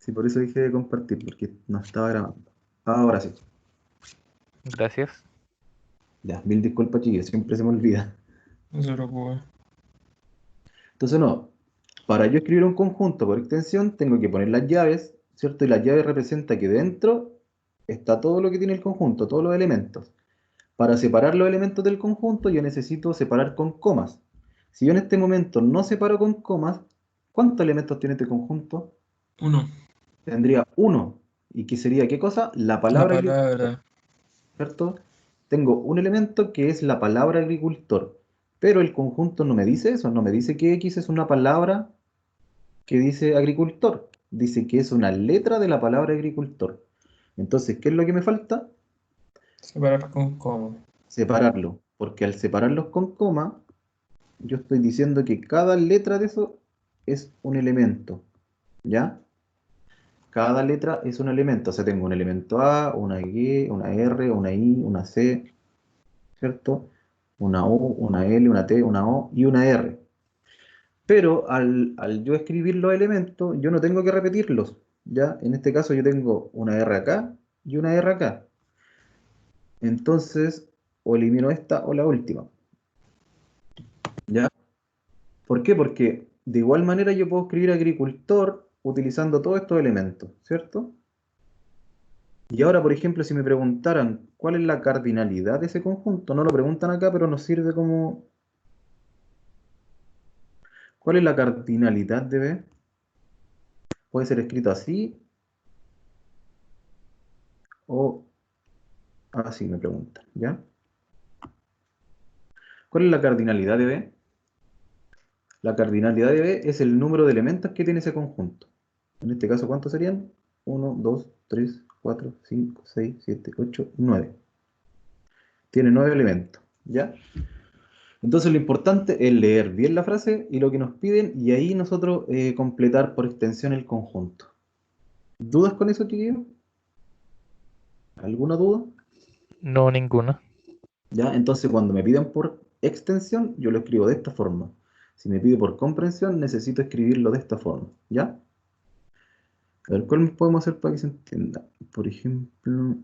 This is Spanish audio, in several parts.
Sí, por eso dije de compartir, porque no estaba grabando. Ahora sí. Gracias. Ya, mil disculpas, chiquillos, siempre se me olvida. No se preocupe. Entonces, no, para yo escribir un conjunto por extensión, tengo que poner las llaves, ¿cierto? Y las llaves representa que dentro está todo lo que tiene el conjunto, todos los elementos. Para separar los elementos del conjunto, yo necesito separar con comas. Si yo en este momento no separo con comas, ¿cuántos elementos tiene este conjunto? 1. Tendría uno. ¿Y qué sería qué cosa? La La palabra agricultor, palabra. ¿cierto? Tengo un elemento que es la palabra agricultor, pero el conjunto no me dice eso, no me dice que X es una palabra que dice agricultor, dice que es una letra de la palabra agricultor. Entonces, ¿qué es lo que me falta? Separar con coma. Separarlo, porque al separarlos con coma, yo estoy diciendo que cada letra de eso es un elemento, ¿ya? Cada letra es un elemento, o sea, tengo un elemento A, una Y, una R, una I, una C, ¿cierto? Una U, una L, una T, una O y una R. Pero al yo escribir los elementos, yo no tengo que repetirlos, ¿ya? En este caso yo tengo una R acá y una R acá. Entonces, o elimino esta o la última, ¿ya? ¿Por qué? Porque de igual manera yo puedo escribir agricultor utilizando todos estos elementos, ¿cierto? Y ahora, por ejemplo, si me preguntaran cuál es la cardinalidad de ese conjunto, no lo preguntan acá, pero nos sirve como... ¿Cuál es la cardinalidad de B? Puede ser escrito así o así, me preguntan, ¿ya? ¿Cuál es la cardinalidad de B? La cardinalidad de B es el número de elementos que tiene ese conjunto. En este caso, ¿cuántos serían? 1, 2, 3, 4, 5, 6, 7, 8, 9. Tiene 9 elementos, ¿ya? Entonces lo importante es leer bien la frase y lo que nos piden y ahí nosotros completar por extensión el conjunto. ¿Dudas con eso, chiquillos? ¿Alguna duda? No, ninguna. ¿Ya? Entonces cuando me pidan por extensión, yo lo escribo de esta forma. Si me pide por comprensión, necesito escribirlo de esta forma, ¿ya? A ver, ¿cuál podemos hacer para que se entienda? Por ejemplo,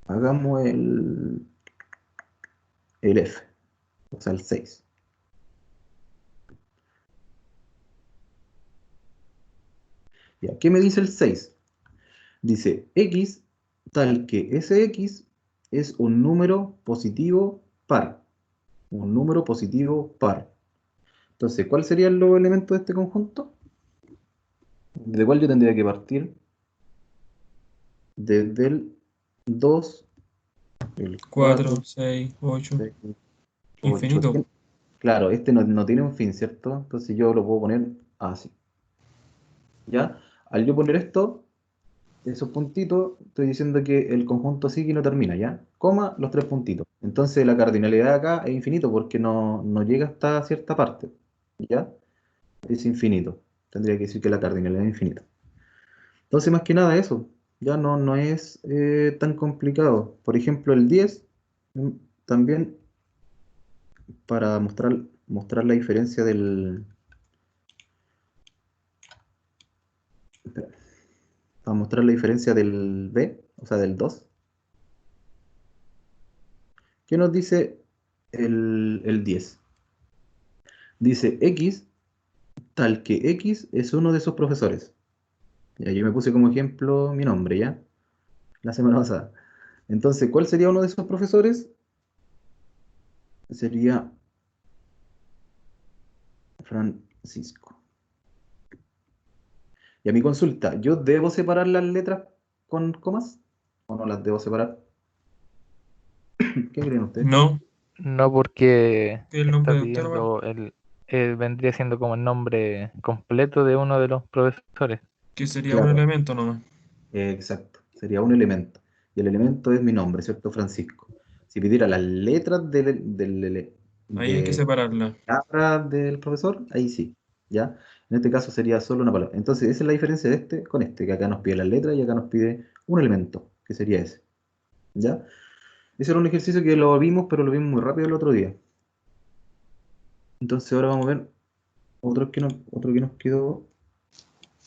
hagamos el F, o sea, el 6. ¿Ya? ¿Qué me dice el 6? Dice X tal que ese X es un número positivo par. Un número positivo par. Entonces, ¿cuáles serían los elementos de este conjunto? ¿De cuál yo tendría que partir? Desde el 2, el 4, 4, 6, 8. 6, 8. Infinito. Claro, este no tiene un fin, ¿cierto? Entonces yo lo puedo poner así. ¿Ya? Al yo poner esto, esos puntitos, estoy diciendo que el conjunto sigue y no termina, ¿ya? Coma los tres puntitos. Entonces la cardinalidad acá es infinito porque no llega hasta cierta parte, ¿ya? Es infinito. Tendría que decir que la cardinalidad es infinita. Entonces, más que nada eso, ya no es tan complicado. Por ejemplo, el 10, mm, también para mostrar la diferencia espera, para mostrar la diferencia del B, o sea, del 2. ¿Qué nos dice el 10? Dice X tal que X es uno de sus profesores. Ya, yo me puse como ejemplo mi nombre, ¿ya? La semana pasada. Entonces, ¿cuál sería uno de esos profesores? Sería Francisco. Y a mi consulta, ¿yo debo separar las letras con comas? ¿O no las debo separar? ¿Qué creen ustedes? No. No, porque Que el está nombre de usted nomás. pidiendo vendría siendo como el nombre completo de uno de los profesores. Que sería un Claro, elemento nomás. exacto. Sería un elemento. Y el elemento es mi nombre, ¿cierto? Francisco. Si pidiera las letras Ahí hay que de separarla. palabra del profesor, ahí sí. ¿Ya? En este caso sería solo una palabra. Entonces, esa es la diferencia de este con este, que acá nos pide las letras y acá nos pide un elemento, que sería ese. ¿Ya? Ese era un ejercicio que lo vimos, pero lo vimos muy rápido el otro día. Entonces ahora vamos a ver otro que nos quedó.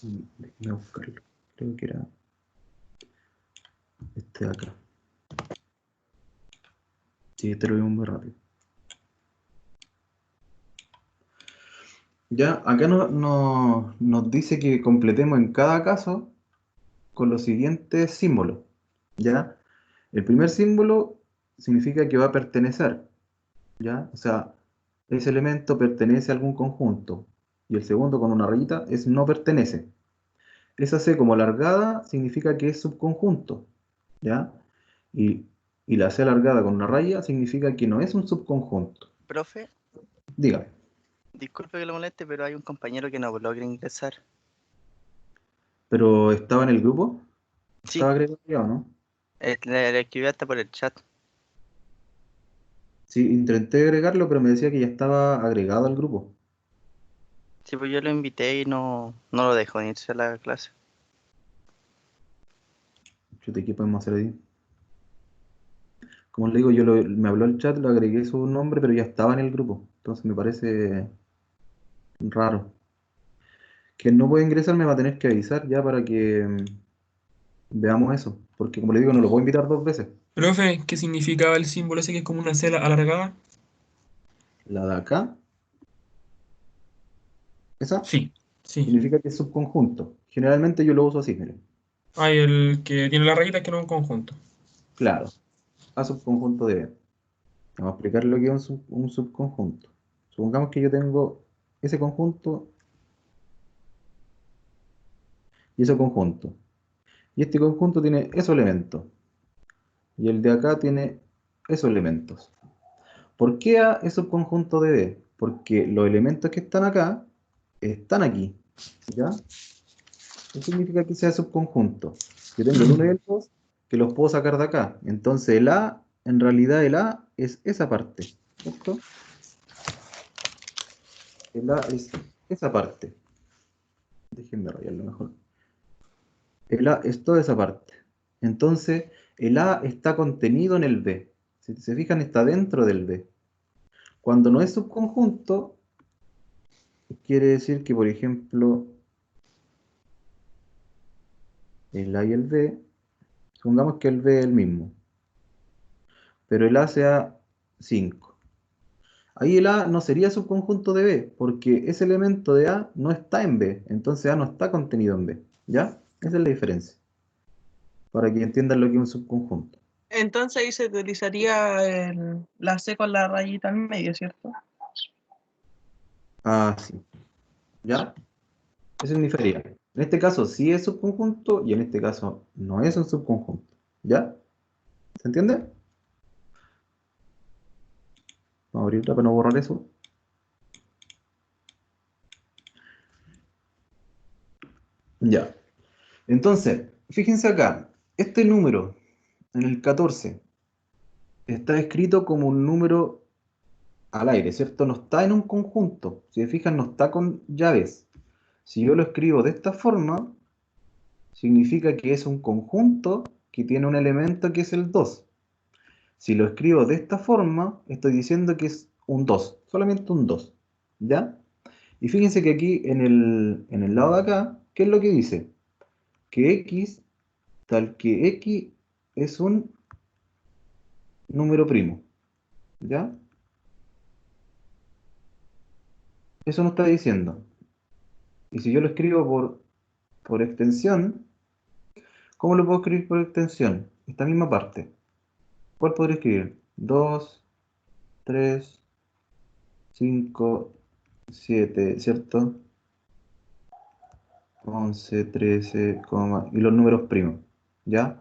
Déjenme buscarlo. Creo que era este de acá. Sí, este lo vimos muy rápido. Ya, acá nos dice que completemos en cada caso con los siguientes símbolos. ¿Ya? El primer símbolo significa que va a pertenecer. ¿Ya? O sea, ese elemento pertenece a algún conjunto. Y el segundo con una rayita es no pertenece. Esa C como alargada significa que es subconjunto. ¿Ya? Y, y la C alargada con una raya significa que no es un subconjunto. Profe, Dígame. disculpe que lo moleste, pero hay un compañero que no logra ingresar. ¿Pero estaba en el grupo? Sí, ¿Estaba agregado ya o no? le escribí hasta por el chat. Sí, intenté agregarlo, pero me decía que ya estaba agregado al grupo. Sí, pues yo lo invité y no lo dejó irse a la clase. Chuta, ¿qué podemos hacer ahí? Como le digo, me habló el chat, le agregué su nombre, pero ya estaba en el grupo. Entonces me parece raro. Quien no puede ingresar me va a tener que avisar ya para que veamos eso. Porque como le digo, no lo puedo invitar dos veces. Profe, ¿qué significaba el símbolo ese que es como una cela alargada? La de acá, esa, Sí, sí. significa que es subconjunto. Generalmente yo lo uso así, miren. Hay el que tiene la rayita que no es un conjunto. Claro, a subconjunto de B. Vamos a explicar lo que es un subconjunto. Supongamos que yo tengo ese conjunto y ese conjunto. Y este conjunto tiene esos elementos. Y el de acá tiene esos elementos. ¿Por qué A es subconjunto de B? Porque los elementos que están acá están aquí. ¿Ya? Eso significa que sea subconjunto. Yo tengo el 1 y el 2 que los puedo sacar de acá. Entonces el A, en realidad el A es esa parte. ¿Cierto? El A es esa parte. Déjenme rayarlo mejor. El A es toda esa parte. Entonces, el A está contenido en el B. Si se fijan, está dentro del B. Cuando no es subconjunto, quiere decir que, por ejemplo, el A y el B, supongamos que el B es el mismo, pero el A sea 5. Ahí el A no sería subconjunto de B, porque ese elemento de A no está en B, entonces A no está contenido en B. ¿Ya? Esa es la diferencia, para que entiendan lo que es un subconjunto. Entonces ahí se utilizaría la C con la rayita en medio, ¿cierto? Ah, sí. ¿Ya? Eso significaría. En este caso sí es subconjunto y en este caso no es un subconjunto. ¿Ya? ¿Se entiende? Vamos a abrirla para no borrar eso. Ya. Entonces, fíjense acá. Este número, en el 14, está escrito como un número al aire, ¿cierto? No está en un conjunto. Si se fijan, no está con llaves. Si yo lo escribo de esta forma, significa que es un conjunto que tiene un elemento que es el 2. Si lo escribo de esta forma, estoy diciendo que es un 2, solamente un 2. ¿Ya? Y fíjense que aquí en el lado de acá, ¿qué es lo que dice? Que x, tal que x es un número primo. ¿Ya? Eso nos está diciendo. Y si yo lo escribo por extensión, ¿cómo lo puedo escribir por extensión? Esta misma parte. ¿Cuál podría escribir? 2, 3, 5, 7, ¿cierto? 11, 13, y los números primos. ¿Ya?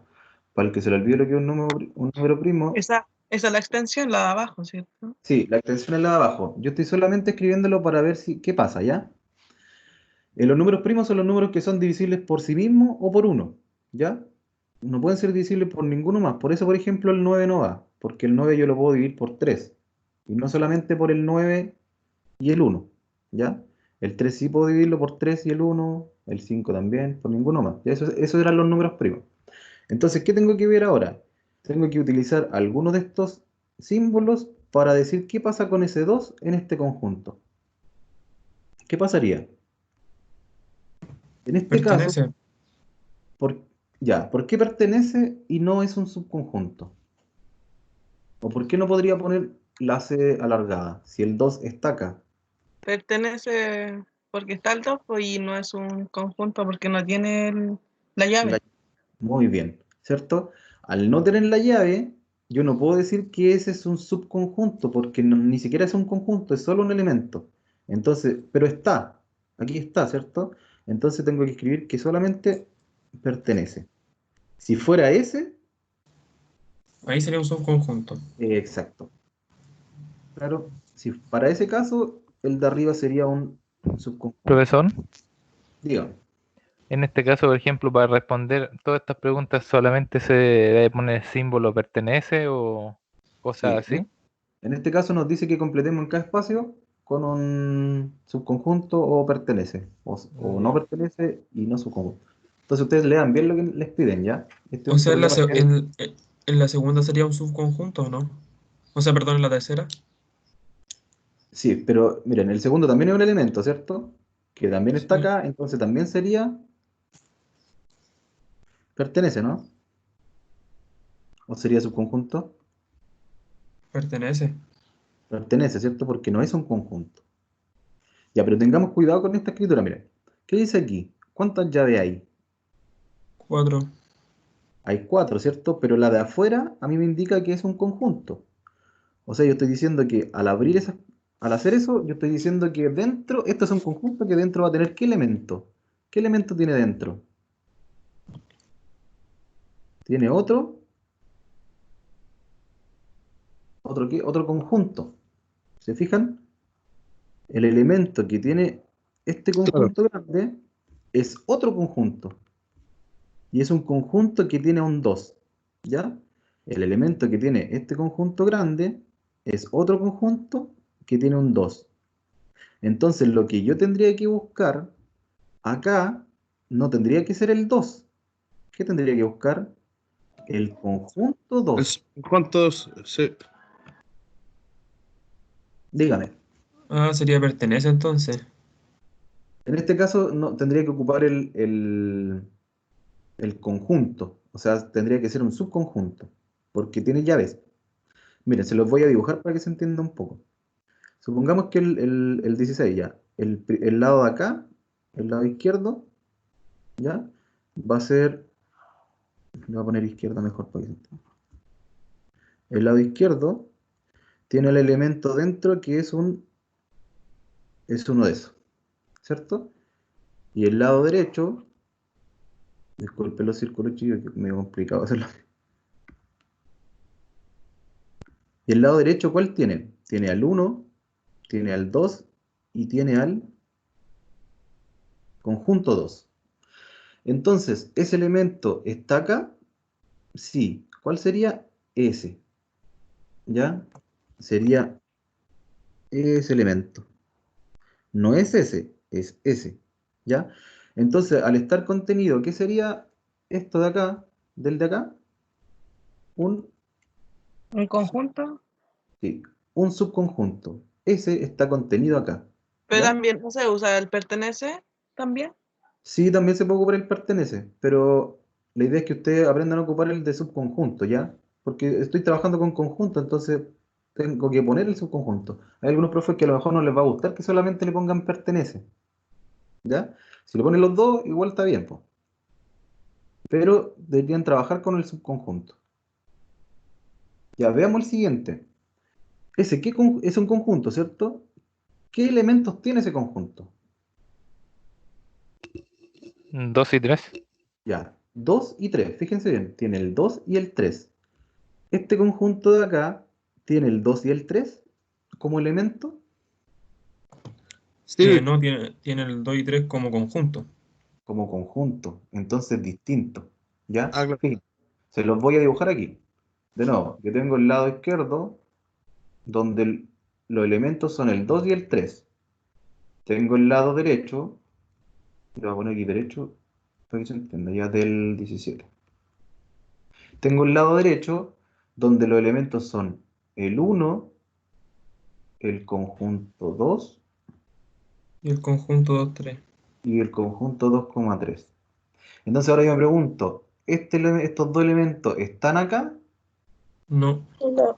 Para el que se le olvide lo que es un número primo, Esa es la extensión, la de abajo, ¿cierto? sí, la extensión es la de abajo. Yo estoy solamente escribiéndolo para ver qué pasa, ¿ya? Los números primos son los números que son divisibles por sí mismos o por uno, ¿ya? No pueden ser divisibles por ninguno más. Por eso, por ejemplo, el 9 no va, porque el 9 yo lo puedo dividir por 3. Y no solamente por el 9 y el 1, ¿ya? El 3 sí puedo dividirlo por 3 y el 1, el 5 también, por ninguno más. ¿Ya? Esos eran los números primos. Entonces, ¿qué tengo que ver ahora? Tengo que utilizar alguno de estos símbolos para decir qué pasa con ese 2 en este conjunto. ¿qué pasaría? En este caso, Pertenece. ¿por, ¿por qué pertenece y no es un subconjunto? ¿O por qué no podría poner la C alargada si el 2 está acá? Pertenece porque está el 2 y no es un conjunto porque no tiene la llave. La- Muy bien, ¿cierto? Al no tener la llave, yo no puedo decir que ese es un subconjunto porque ni siquiera es un conjunto, es solo un elemento. Entonces, pero está, aquí está, ¿cierto? Entonces tengo que escribir que solamente pertenece. Si fuera ese, Ahí sería un subconjunto. exacto. Claro, si para ese caso, el de arriba sería un subconjunto. Profesor, Dígame. en este caso, por ejemplo, para responder todas estas preguntas, ¿solamente se debe poner el símbolo pertenece o cosas Sí, así? en este caso nos dice que completemos en cada espacio con un subconjunto o pertenece, o no Ya. pertenece y no subconjunto. Entonces ustedes lean bien lo que les piden, ¿ya? Este es O un sea, problema que... en la segunda sería un subconjunto, ¿o no? O sea, perdón, en la tercera. Sí, pero miren, el segundo también es un elemento, ¿cierto? Que también está Sí, acá, entonces también sería pertenece, ¿no? ¿O sería subconjunto? pertenece. Pertenece, ¿cierto? Porque no es un conjunto. Ya, pero tengamos cuidado con esta escritura, miren. ¿Qué dice aquí? ¿Cuántas llaves hay? 4. Hay cuatro, ¿cierto? Pero la de afuera a mí me indica que es un conjunto. O sea, yo estoy diciendo que al hacer eso, yo estoy diciendo que dentro, esto es un conjunto que dentro va a tener ¿qué elemento? ¿Qué elemento tiene dentro? Tiene otro qué, otro conjunto. ¿Se fijan? El elemento que tiene este Claro. conjunto grande es otro conjunto. Y es un conjunto que tiene un 2, ¿ya? El elemento que tiene este conjunto grande es otro conjunto que tiene un 2. Entonces, lo que yo tendría que buscar acá no tendría que ser el 2. ¿Qué tendría que buscar? El conjunto 2. ¿Cuántos? Sí. Dígame. Ah, sería pertenece entonces. En este caso, no, tendría que ocupar el conjunto. O sea, tendría que ser un subconjunto. Porque tiene llaves. Miren, se los voy a dibujar para que se entienda un poco. Supongamos que el 16 ya. El lado de acá, el lado izquierdo, ya, va a ser. Le voy a poner izquierda mejor para que se entienda. El lado izquierdo tiene el elemento dentro que es uno de esos, ¿cierto? Y el lado derecho, disculpe los círculos chicos, que es medio complicado hacerlo. Y el lado derecho, ¿cuál tiene? Tiene al uno, tiene al 2 y tiene al conjunto 2. Entonces, ¿ese elemento está acá? Sí. ¿Cuál sería? Ese, ¿ya? Sería ese elemento. No es ese, es ese, ¿ya? Entonces, al estar contenido, ¿qué sería esto de acá, del de acá? Un, Un conjunto, sí, un subconjunto. Ese está contenido acá, pero ¿ya? también no se usa el pertenece también. Sí, también se puede ocupar el pertenece, pero la idea es que ustedes aprendan a ocupar el de subconjunto, ¿ya? Porque estoy trabajando con conjunto, entonces tengo que poner el subconjunto. Hay algunos profes que a lo mejor no les va a gustar que solamente le pongan pertenece, ¿ya? Si le ponen los dos, igual está bien, pues. Pero deberían trabajar con el subconjunto. Ya, veamos el siguiente. Ese, es un conjunto, ¿cierto? ¿Qué elementos tiene ese conjunto? 2 y 3. Ya, 2 y 3. Fíjense bien, tiene el 2 y el 3. Este conjunto de acá tiene el 2 y el 3 como elemento. Sí. No, tiene el 2 y 3 como conjunto. Como conjunto, entonces distinto, ¿ya? Ah, claro. Fíjense, se los voy a dibujar aquí. De nuevo, yo tengo el lado izquierdo donde los elementos son el 2 y el 3. Tengo el lado derecho, le voy a poner aquí derecho para que se entienda, ya del 17. Tengo el lado derecho donde los elementos son el 1, el conjunto 2 Y el conjunto 2, 3. y el conjunto 2,3. Entonces ahora yo me pregunto, ¿estos dos elementos están acá? No. No.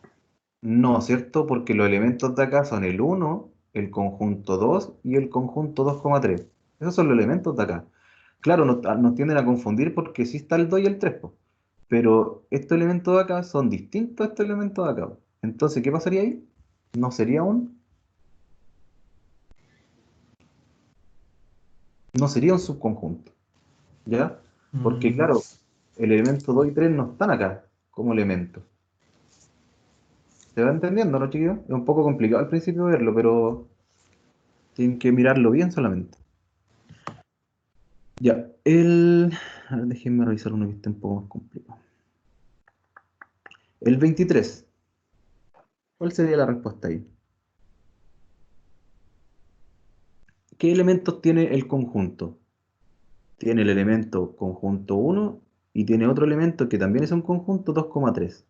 No, ¿cierto? Porque los elementos de acá son el 1, el conjunto 2 y el conjunto 2,3. Esos son los elementos de acá. Claro, nos tienden a confundir porque sí está el 2 y el 3, po. Pero estos elementos de acá son distintos a estos elementos de acá, po. Entonces, ¿qué pasaría ahí? No sería un subconjunto, ¿ya? Porque Mm, claro, el elemento 2 y 3 no están acá como elementos. ¿Se va entendiendo, no, chiquillos? Es un poco complicado al principio verlo, pero tienen que mirarlo bien solamente. Ya, a ver, déjenme revisar uno que esté un poco más complicado. El 23. ¿Cuál sería la respuesta ahí? ¿Qué elementos tiene el conjunto? Tiene el elemento conjunto 1 y tiene otro elemento que también es un conjunto 2,3.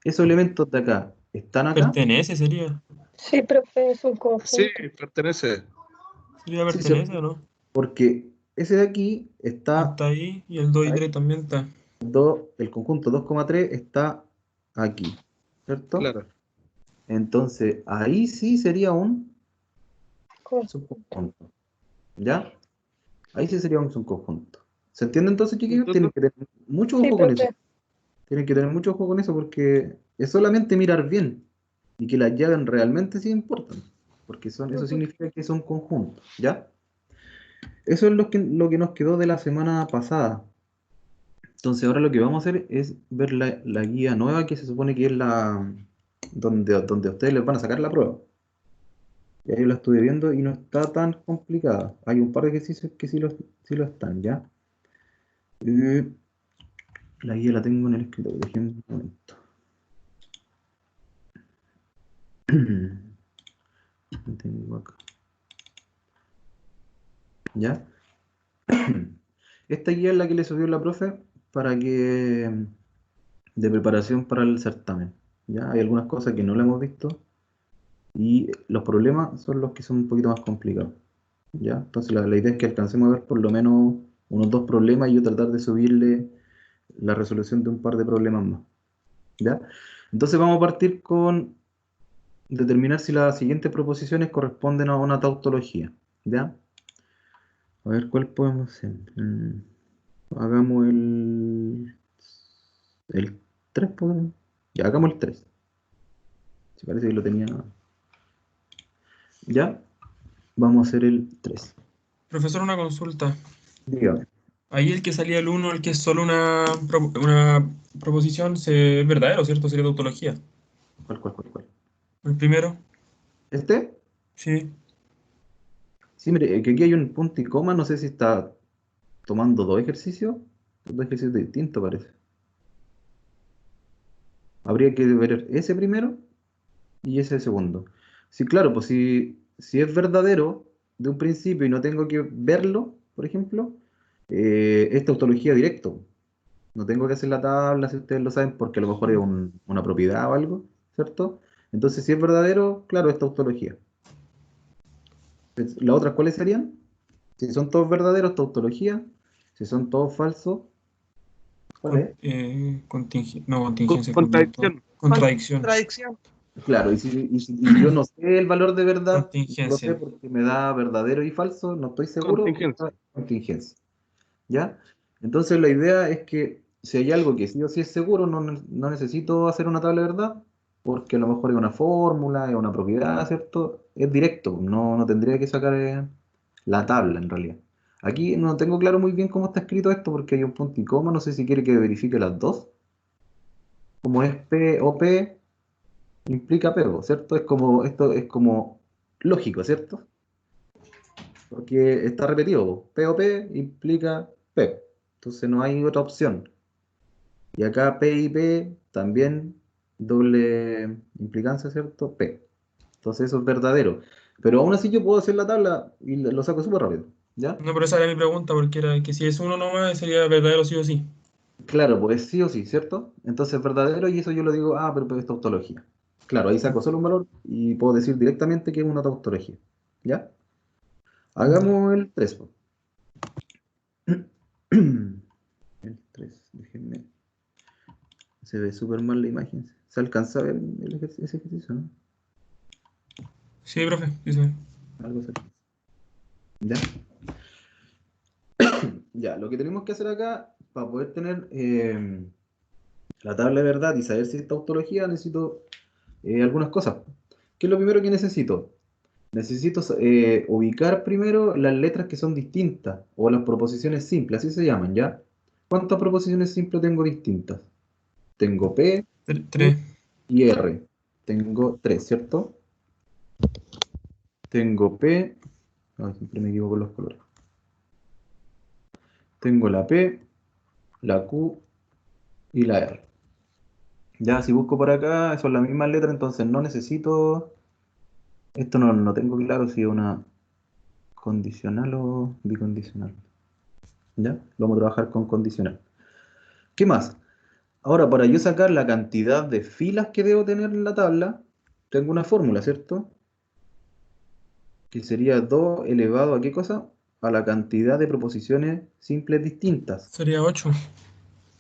¿Esos elementos de acá están acá? ¿Pertenece sería? Sí, profe, es un Sí, conjunto. pertenece. ¿Sería Sí, pertenece o no? porque ese de aquí está Está ahí y el 2 y ahí, 3 también está. el conjunto 2,3 está aquí, ¿cierto? Claro. Entonces, ahí sí sería un Conjunto. subconjunto, ¿ya? Ahí sí sería un subconjunto. ¿Se entiende entonces, chiquillos? Tienen que tener mucho Sí, ojo con eso. profe. Tienen que tener mucho ojo con eso porque es solamente mirar bien y que las llaves realmente sí importan. Porque eso Ujú. significa que son conjuntos, ¿ya? Eso es lo que nos quedó de la semana pasada. Entonces ahora lo que vamos a hacer es ver la guía nueva que se supone que es la donde a ustedes les van a sacar la prueba. Y ahí la estuve viendo y no está tan complicada. Hay un par de ejercicios que sí lo están, ¿ya? Eh, la guía la tengo en el escritorio, déjenme un momento. La tengo acá. ¿Ya? Esta guía es la que le subió la profe para que de preparación para el certamen. ¿Ya? Hay algunas cosas que no la hemos visto y los problemas son los que son un poquito más complicados. ¿Ya? Entonces la idea es que alcancemos a ver por lo menos unos dos problemas y yo tratar de subirle la resolución de un par de problemas más. ¿Ya? Entonces vamos a partir con determinar si las siguientes proposiciones corresponden a una tautología. ¿Ya? A ver, ¿cuál podemos hacer? Hagamos el 3, ¿podemos? Ya, hagamos el 3. Si parece que lo tenía. Ya, vamos a hacer el 3. Profesor, una consulta. Dígame. Ahí el que salía el uno, el que es solo una proposición, es verdadero, ¿cierto? Sería tautología. ¿Cuál? El primero, ¿Este? sí. Sí, mire, que aquí hay un punto y coma, no sé si está tomando dos ejercicios distintos parece. Habría que ver ese primero y ese segundo. Sí, claro, pues si es verdadero de un principio y no tengo que verlo, por ejemplo, es tautología directo. No tengo que hacer la tabla, si ustedes lo saben, porque a lo mejor es una propiedad o algo, ¿cierto? Entonces, si es verdadero, claro, es tautología. ¿Las otras cuáles serían? Si son todos verdaderos, tautología. Si son todos falsos, ¿cuál es? No, contingencia, Contradicción. contradicción. Contradicción. Claro, y yo no sé el valor de verdad, no lo sé Contingencia. porque me da verdadero y falso, no estoy seguro, Contingencia. contingencia. ¿Ya? Entonces la idea es que si hay algo que sí o sí es seguro, no necesito hacer una tabla de verdad, porque a lo mejor es una fórmula, es una propiedad, ¿cierto? Es directo, no tendría que sacar la tabla en realidad. Aquí no tengo claro muy bien cómo está escrito esto, porque hay un punto y coma, no sé si quiere que verifique las dos. Como es P o P, implica P, ¿cierto? Esto es como lógico, ¿cierto? Porque está repetido, P o P implica P. Entonces no hay otra opción. Y acá P y P también doble implicancia, ¿cierto? P. Entonces eso es verdadero. Pero aún así yo puedo hacer la tabla y lo saco súper rápido. ¿Ya? No, pero esa era mi pregunta, porque era que si es uno nomás, sería verdadero sí o sí. Claro, pues sí o sí, ¿cierto? Entonces es verdadero y eso yo lo digo, pero es tautología. Claro, ahí saco solo un valor y puedo decir directamente que es una tautología. ¿Ya? Hagamos el 3. El 3, déjenme. Se ve súper mal la imagen. ¿Se alcanza a ver ese ejercicio, no? Sí, profe, sí se ve. Algo se alcanza. ¿Ya? Ya, lo que tenemos que hacer acá, para poder tener la tabla de verdad y saber si es tautología, necesito algunas cosas. ¿Qué es lo primero que necesito? Necesito ubicar primero las letras que son distintas, o las proposiciones simples, así se llaman, ¿ya? ¿Cuántas proposiciones simples tengo distintas? Tengo P, Q 3. y R. Tengo 3, ¿cierto? Tengo P, siempre me equivoco con los colores. Tengo la P, la Q y la R. Ya, si busco por acá, son las mismas letras, entonces no necesito... Esto no tengo claro si es una condicional o bicondicional. ¿Ya? Lo vamos a trabajar con condicional. ¿Qué más? Ahora, para yo sacar la cantidad de filas que debo tener en la tabla, tengo una fórmula, ¿cierto? Que sería 2 elevado a ¿qué cosa? A la cantidad de proposiciones simples distintas, Sería 8.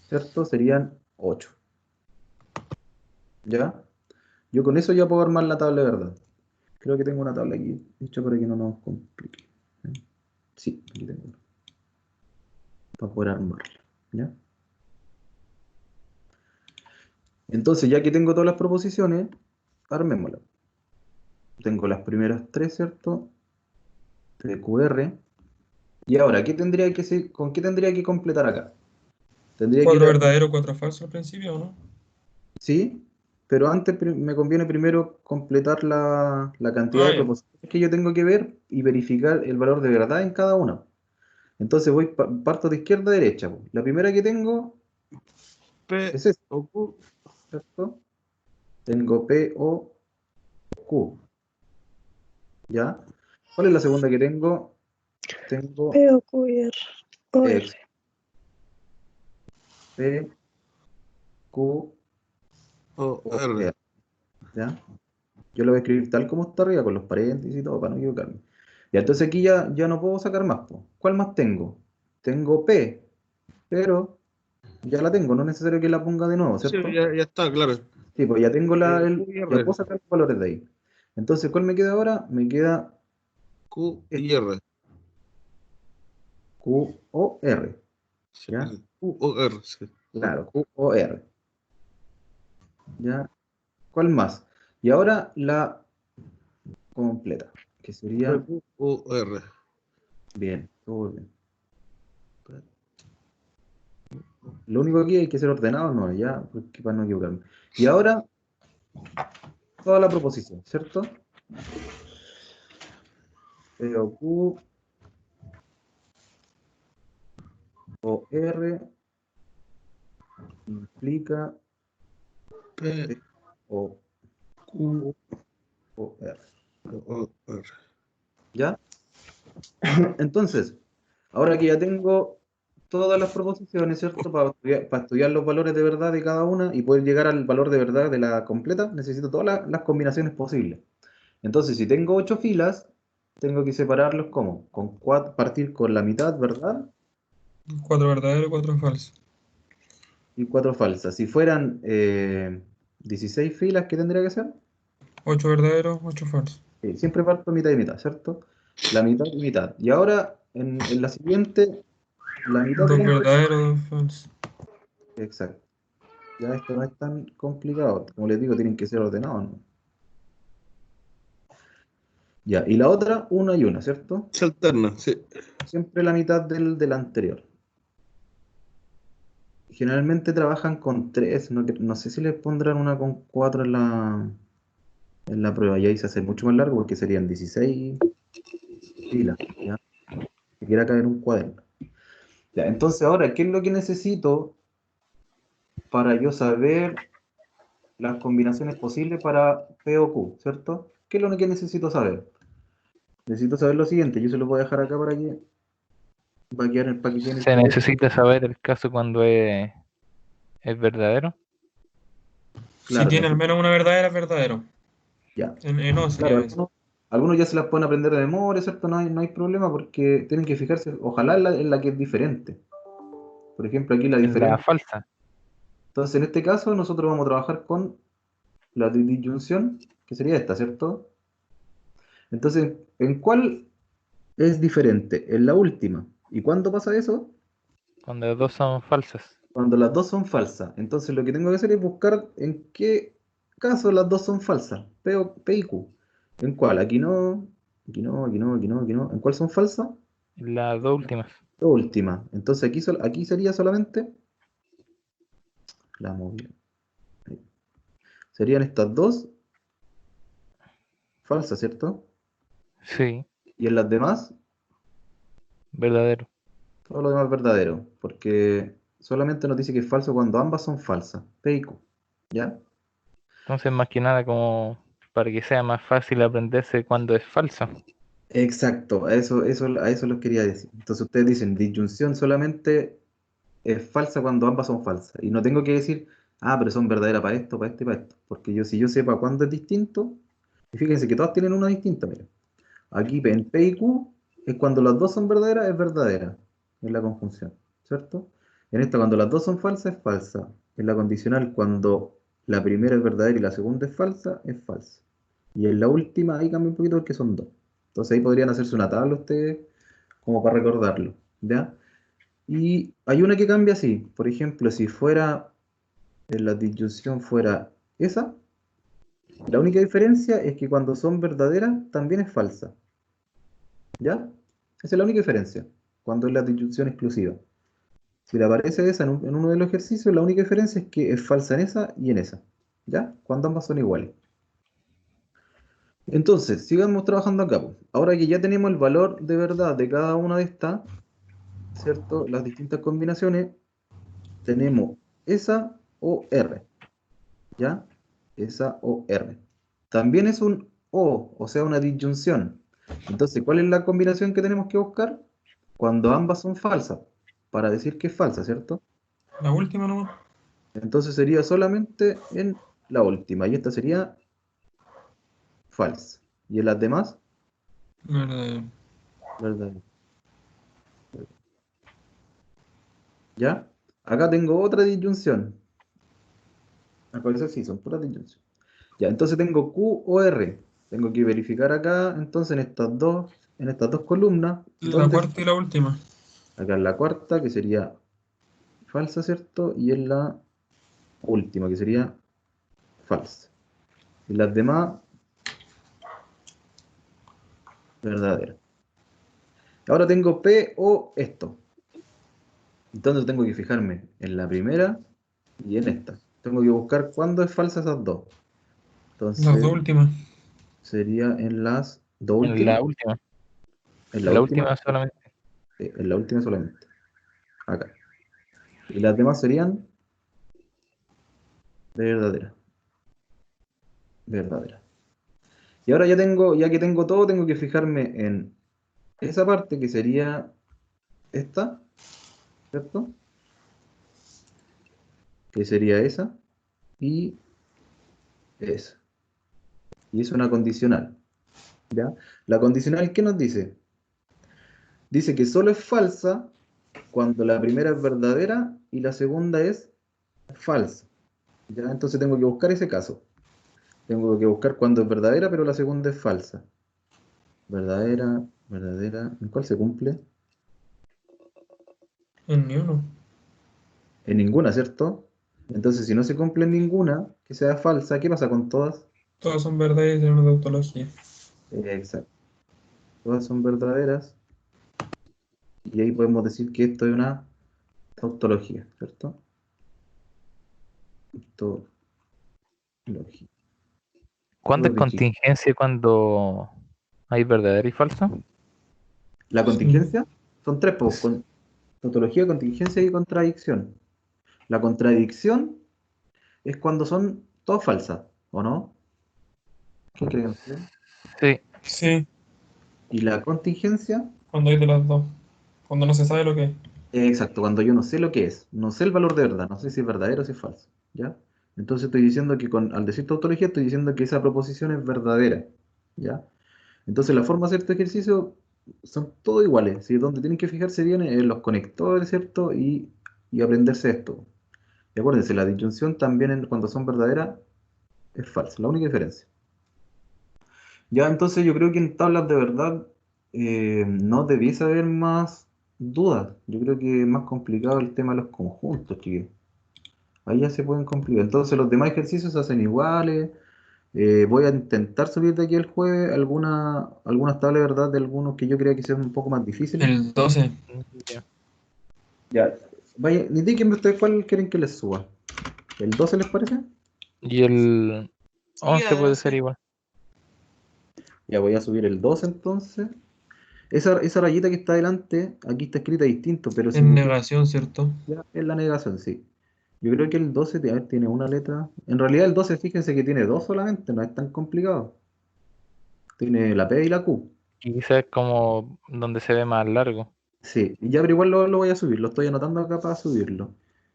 ¿cierto? Serían 8. ¿Ya? Yo con eso ya puedo armar la tabla de verdad. Creo que tengo una tabla aquí, hecha para que no nos complique. Sí, aquí tengo una. Para poder armarla. ¿Ya? Entonces, ya que tengo todas las proposiciones, armémoslas. Tengo las primeras 3, ¿cierto? TQR. Y ahora, ¿con qué tendría que completar acá? Tendría que ir 4 a... verdadero, 4 falso al principio, ¿o no? Sí, pero antes me conviene primero completar la cantidad Ah, de ya. proposiciones que yo tengo que ver y verificar el valor de verdad en cada una. Entonces parto de izquierda a derecha, po. La primera que tengo P es esta, o Q. ¿cierto? Tengo P, O, Q, ¿ya? ¿Cuál es la segunda que tengo? Tengo P o Q y R. O R. X, P, Q, O O, R. R, ¿ya? Yo lo voy a escribir tal como está arriba, con los paréntesis y todo, para no equivocarme. Y entonces aquí ya no puedo sacar más, po. ¿Cuál más tengo? Tengo P, pero ya la tengo, no es necesario que la ponga de nuevo, Sí, ¿cierto? ya está, claro. Sí, pues ya tengo Q y ya R. puedo sacar los valores de ahí. Entonces, ¿cuál me queda ahora? Me queda Q este, y R. Q, O, R, Sí, ¿ya? Q o R. Sí. Claro, Q, O, R, ¿ya? ¿Cuál más? Y ahora la completa, que P, sería, Q o R. bien, todo bien. Lo único aquí hay que ser ordenado, no, ya, porque para no equivocarme. Y ahora, toda la proposición, ¿cierto? P o Q o R implica P, P o Q Q o R. o R. ¿Ya? Entonces, ahora que ya tengo todas las proposiciones, ¿cierto? Para estudiar los valores de verdad de cada una y poder llegar al valor de verdad de la completa, necesito todas las combinaciones posibles. Entonces, si tengo 8 filas, tengo que separarlos como, partir con la mitad, ¿verdad? 4 verdadero, 4 falso. Y 4 falsas. Si fueran 16 filas, ¿qué tendría que ser? 8 verdadero, 8 falso. Sí, siempre parto mitad y mitad, ¿cierto? La mitad y mitad. Y ahora, en la siguiente, la mitad 2 completa. verdadero, 2 falso. Exacto. Ya esto no es tan complicado. Como les digo, tienen que ser ordenados, ¿no? Ya, y la otra, una y una, ¿cierto? Se alterna, sí. Siempre la mitad del anterior. Generalmente trabajan con 3, no sé si les pondrán una con 4 en la prueba, y ahí se hace mucho más largo porque serían 16 filas, ¿ya? Que quiera caer un cuaderno. Ya, entonces ahora, ¿qué es lo que necesito para yo saber las combinaciones posibles para P o Q, ¿cierto? ¿Qué es lo que necesito saber? Necesito saber lo siguiente, yo se lo voy a dejar acá para que para que quede en el Se cuaderno. necesita saber el caso cuando es verdadero. Si Claro, tiene al menos una verdadera, es verdadero. ya. No Claro, sería eso. Algunos ya se las pueden aprender de memoria, ¿cierto? No hay problema porque tienen que fijarse, ojalá en la que es diferente. Por ejemplo, aquí la En la diferencia. falsa. Entonces, en este caso, nosotros vamos a trabajar con la disyunción, que sería esta, ¿cierto? Entonces, ¿en cuál es diferente? En la última. ¿Y cuándo pasa eso? Cuando las dos son falsas. Cuando las dos son falsas. Entonces, lo que tengo que hacer es buscar en qué caso las dos son falsas. P y Q. ¿En cuál? Aquí no, aquí no, aquí no, aquí no, aquí no. ¿En cuál son falsas? Las dos últimas. La última. Entonces, aquí sería solamente la movida. Ahí. Serían estas dos falsas, ¿cierto? Sí, Y en las demás, verdadero. todo lo demás es verdadero, porque solamente nos dice que es falso cuando ambas son falsas, P y Q, ¿ya? Entonces, más que nada, como para que sea más fácil aprenderse cuando es falso. Exacto, a eso lo quería decir. Entonces ustedes dicen, disyunción solamente es falsa cuando ambas son falsas. Y no tengo que decir, pero son verdaderas para esto, para esto y para esto. Porque si yo sepa cuándo es distinto, y fíjense que todas tienen una distinta, mira. Aquí en P y Q es cuando las dos son verdaderas, es verdadera, en la conjunción, ¿cierto? En esta, cuando las dos son falsas, es falsa. En la condicional, cuando la primera es verdadera y la segunda es falsa, es falsa. Y en la última, ahí cambia un poquito porque son dos. Entonces ahí podrían hacerse una tabla ustedes, como para recordarlo, ¿ya? Y hay una que cambia así. Por ejemplo, si fuera, en la disyunción fuera esa, la única diferencia es que cuando son verdaderas, también es falsa. ¿Ya? Esa es la única diferencia, cuando es la disyunción exclusiva. Si le aparece esa en uno de los ejercicios, la única diferencia es que es falsa en esa y en esa. ¿Ya? Cuando ambas son iguales. Entonces, sigamos trabajando acá, po. Ahora que ya tenemos el valor de verdad de cada una de estas, ¿cierto? Las distintas combinaciones, tenemos esa o R. ¿Ya? Esa o R. También es un o sea, una disyunción. Entonces, ¿cuál es la combinación que tenemos que buscar? Cuando ambas son falsas, para decir que es falsa, ¿cierto? La última nomás. Entonces sería solamente en la última, y esta sería falsa. Y en las demás, Verdadero. verdadera. ¿Ya? Acá tengo otra disyunción. Acá esas sí son puras disyunciones. Ya, entonces tengo Q o R. Tengo que verificar acá, entonces en estas dos columnas, La ¿dónde? cuarta y la última. Acá en la cuarta, que sería falsa, ¿cierto? Y en la última, que sería falsa. Y las demás, verdaderas. Ahora tengo P o esto. Entonces tengo que fijarme en la primera y en esta. Tengo que buscar cuándo es falsa esas dos. Las dos Entonces últimas. sería en las dos En últimas. la última. En la En la última. última solamente. En la última solamente. Acá. Y las demás serían verdaderas. Verdaderas. Y ahora ya que tengo todo, tengo que fijarme en esa parte que sería esta, ¿cierto? Que sería esa y esa. Y es una condicional. ¿Ya? La condicional, ¿qué nos dice? Dice que solo es falsa cuando la primera es verdadera y la segunda es falsa. ¿Ya? Entonces tengo que buscar ese caso. Tengo que buscar cuando es verdadera, pero la segunda es falsa. Verdadera, verdadera. ¿En cuál se cumple? En ni uno. En ninguna, ¿cierto? Entonces, si no se cumple en ninguna, que sea falsa, ¿qué pasa con todas? Todas son verdaderas en una tautología. Exacto. Todas son verdaderas. Y ahí podemos decir que esto es una tautología, ¿cierto? Tautología. ¿Cuándo Súper es bien, chicos. contingencia cuando hay verdadero y falso? La Sí. contingencia son tres, pues, tautología, contingencia y contradicción. La contradicción es cuando son todas falsas, ¿o no? ¿Qué creen ustedes? Sí. Sí, Y la contingencia, cuando hay de las dos. Cuando no se sabe lo que es. exacto, cuando yo no sé lo que es, no sé el valor de verdad, no sé si es verdadero o si es falso, ¿ya? Entonces estoy diciendo que al decir tautología estoy diciendo que esa proposición es verdadera, ¿ya? Entonces la forma de hacer este ejercicio son todos iguales, ¿sí? Donde tienen que fijarse bien en los conectores, ¿cierto? Y aprenderse esto. Y acuérdense, la disyunción también cuando son verdaderas es falsa, la única diferencia. Ya, entonces yo creo que en tablas de verdad no debiese haber más dudas. Yo creo que es más complicado el tema de los conjuntos, chiquillos. Ahí ya se pueden complicar. Entonces los demás ejercicios se hacen iguales. Voy a intentar subir de aquí el jueves algunas tablas de verdad de algunos que yo creo que sean un poco más difíciles. El 12. Ya. Ya, vaya, indíquenme ustedes cuál quieren que les suba. ¿El 12 les parece? Y el Sí, 11 puede sí. ser igual. Ya voy a subir el 12 entonces. Esa rayita que está adelante, aquí está escrita distinto, pero En significa negación, ¿cierto? ya es la negación, sí. Yo creo que el 12 a ver, tiene una letra. En realidad el 12, fíjense que tiene dos solamente, no es tan complicado. Tiene la P y la Q. Y quizás es como donde se ve más largo. Sí, y ya, pero igual lo voy a subir, lo estoy anotando acá para subirlo.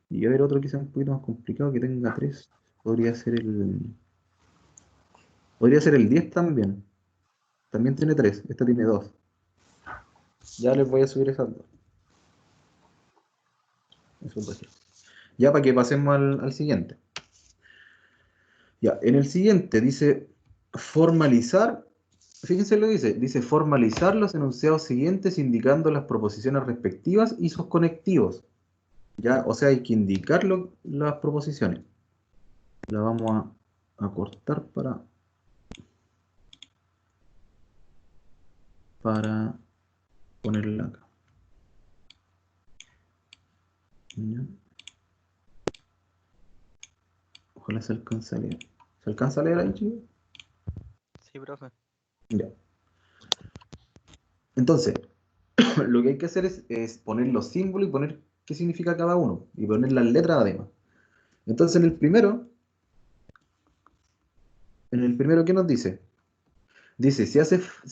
Y a ver otro que sea un poquito más complicado, que tenga tres. Podría ser podría ser el 10 también. También tiene tres, esta tiene dos. Ya les voy a subir esas dos. Eso es dos. Ya para que pasemos al siguiente. Ya, en el siguiente dice formalizar. Fíjense lo que dice formalizar los enunciados siguientes indicando las proposiciones respectivas y sus conectivos. Ya, o sea, hay que indicar las proposiciones. La vamos a cortar para ponerla acá. Ya. Ojalá se alcance a leer. ¿Se alcanza a leer ahí, chicos? Sí, profe. Ya. Entonces, lo que hay que hacer es poner los símbolos y poner qué significa cada uno. Y poner las letras además. Entonces, en el primero, ¿qué nos dice? Dice, si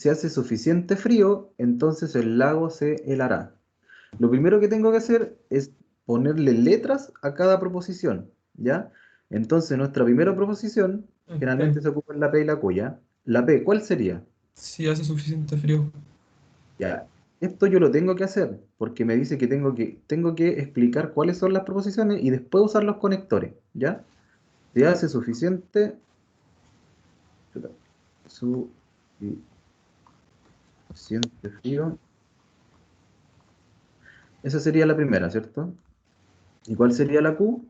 hace suficiente frío, entonces el lago se helará. Lo primero que tengo que hacer es ponerle letras a cada proposición, ¿ya? Entonces, nuestra primera proposición generalmente se ocupa en la P y la Q, ¿ya? La P, ¿cuál sería? Si hace suficiente frío. Ya, esto yo lo tengo que hacer porque me dice que tengo que explicar cuáles son las proposiciones y después usar los conectores, ¿ya? Si hace suficiente, chuta, suficiente frío, esa sería la primera, ¿cierto? ¿Y cuál sería la Q?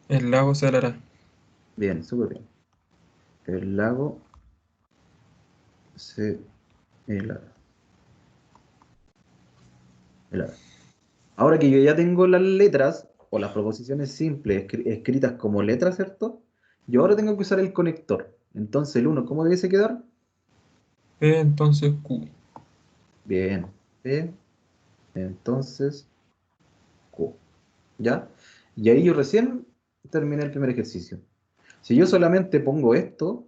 El lago se helará. Bien, súper bien. El lago se helará. Helará. Ahora que yo ya tengo las letras o las proposiciones simples escritas como letras, ¿cierto? Yo ahora tengo que usar el conector. Entonces el uno, ¿cómo debiese quedar? P, entonces Q. Bien. P, entonces Q. ¿Ya? Y ahí yo recién terminé el primer ejercicio. Si yo solamente pongo esto,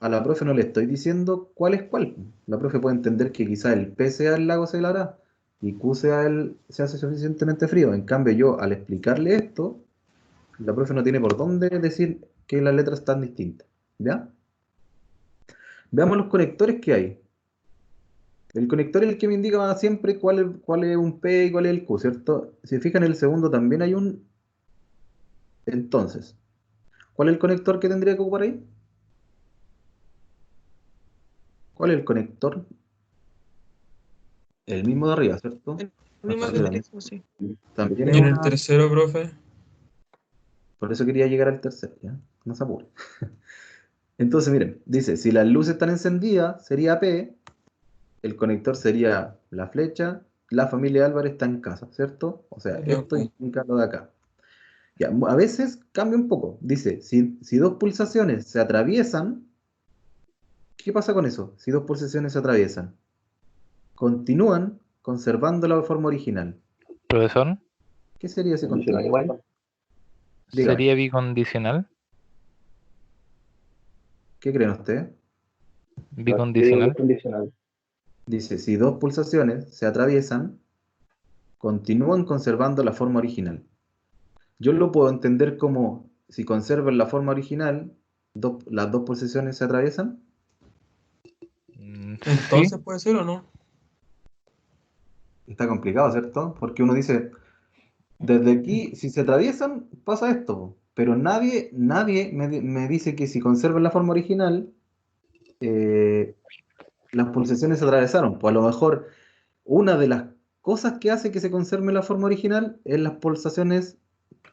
a la profe no le estoy diciendo cuál es cuál. La profe puede entender que quizá el P sea el lago se helará y Q se hace suficientemente frío. En cambio, yo al explicarle esto, la profe no tiene por dónde decir que las letras están distintas. ¿Ya? Veamos los conectores que hay. El conector es el que me indica siempre cuál es un P y cuál es el Q, ¿cierto? Si fijan, en el segundo también hay un. Entonces, ¿cuál es el conector que tendría que ocupar ahí? ¿Cuál es el conector? El mismo de arriba, ¿cierto? El mismo Arriba que también. dijo, sí. También Y tiene en el una. tercero, profe. Por eso quería llegar al tercero, ¿ya? No se apure. Entonces, miren, dice, si las luces están encendidas, sería P, el conector sería la flecha, la familia Álvarez está en casa, ¿cierto? O sea, Sería esto Q. indica lo de acá. Ya, a veces cambia un poco. Dice, si dos pulsaciones se atraviesan, ¿qué pasa con eso? Si dos pulsaciones se atraviesan, continúan conservando la forma original. Profesor, ¿Qué sería ese Funciona continuo? igual. Dígame, ¿sería bicondicional? ¿qué creen ustedes? Yo digo que Bicondicional. es condicional. Dice, si dos pulsaciones se atraviesan, continúan conservando la forma original. Yo lo puedo entender como, si conservan la forma original, las dos pulsaciones se atraviesan. Sí, Entonces puede ser o no. Está complicado, ¿cierto? Porque uno dice, desde aquí, si se atraviesan, pasa esto, po. Pero nadie me dice que si conservan la forma original, eh, las pulsaciones se atravesaron. Pues a lo mejor una de las cosas que hace que se conserve la forma original es las pulsaciones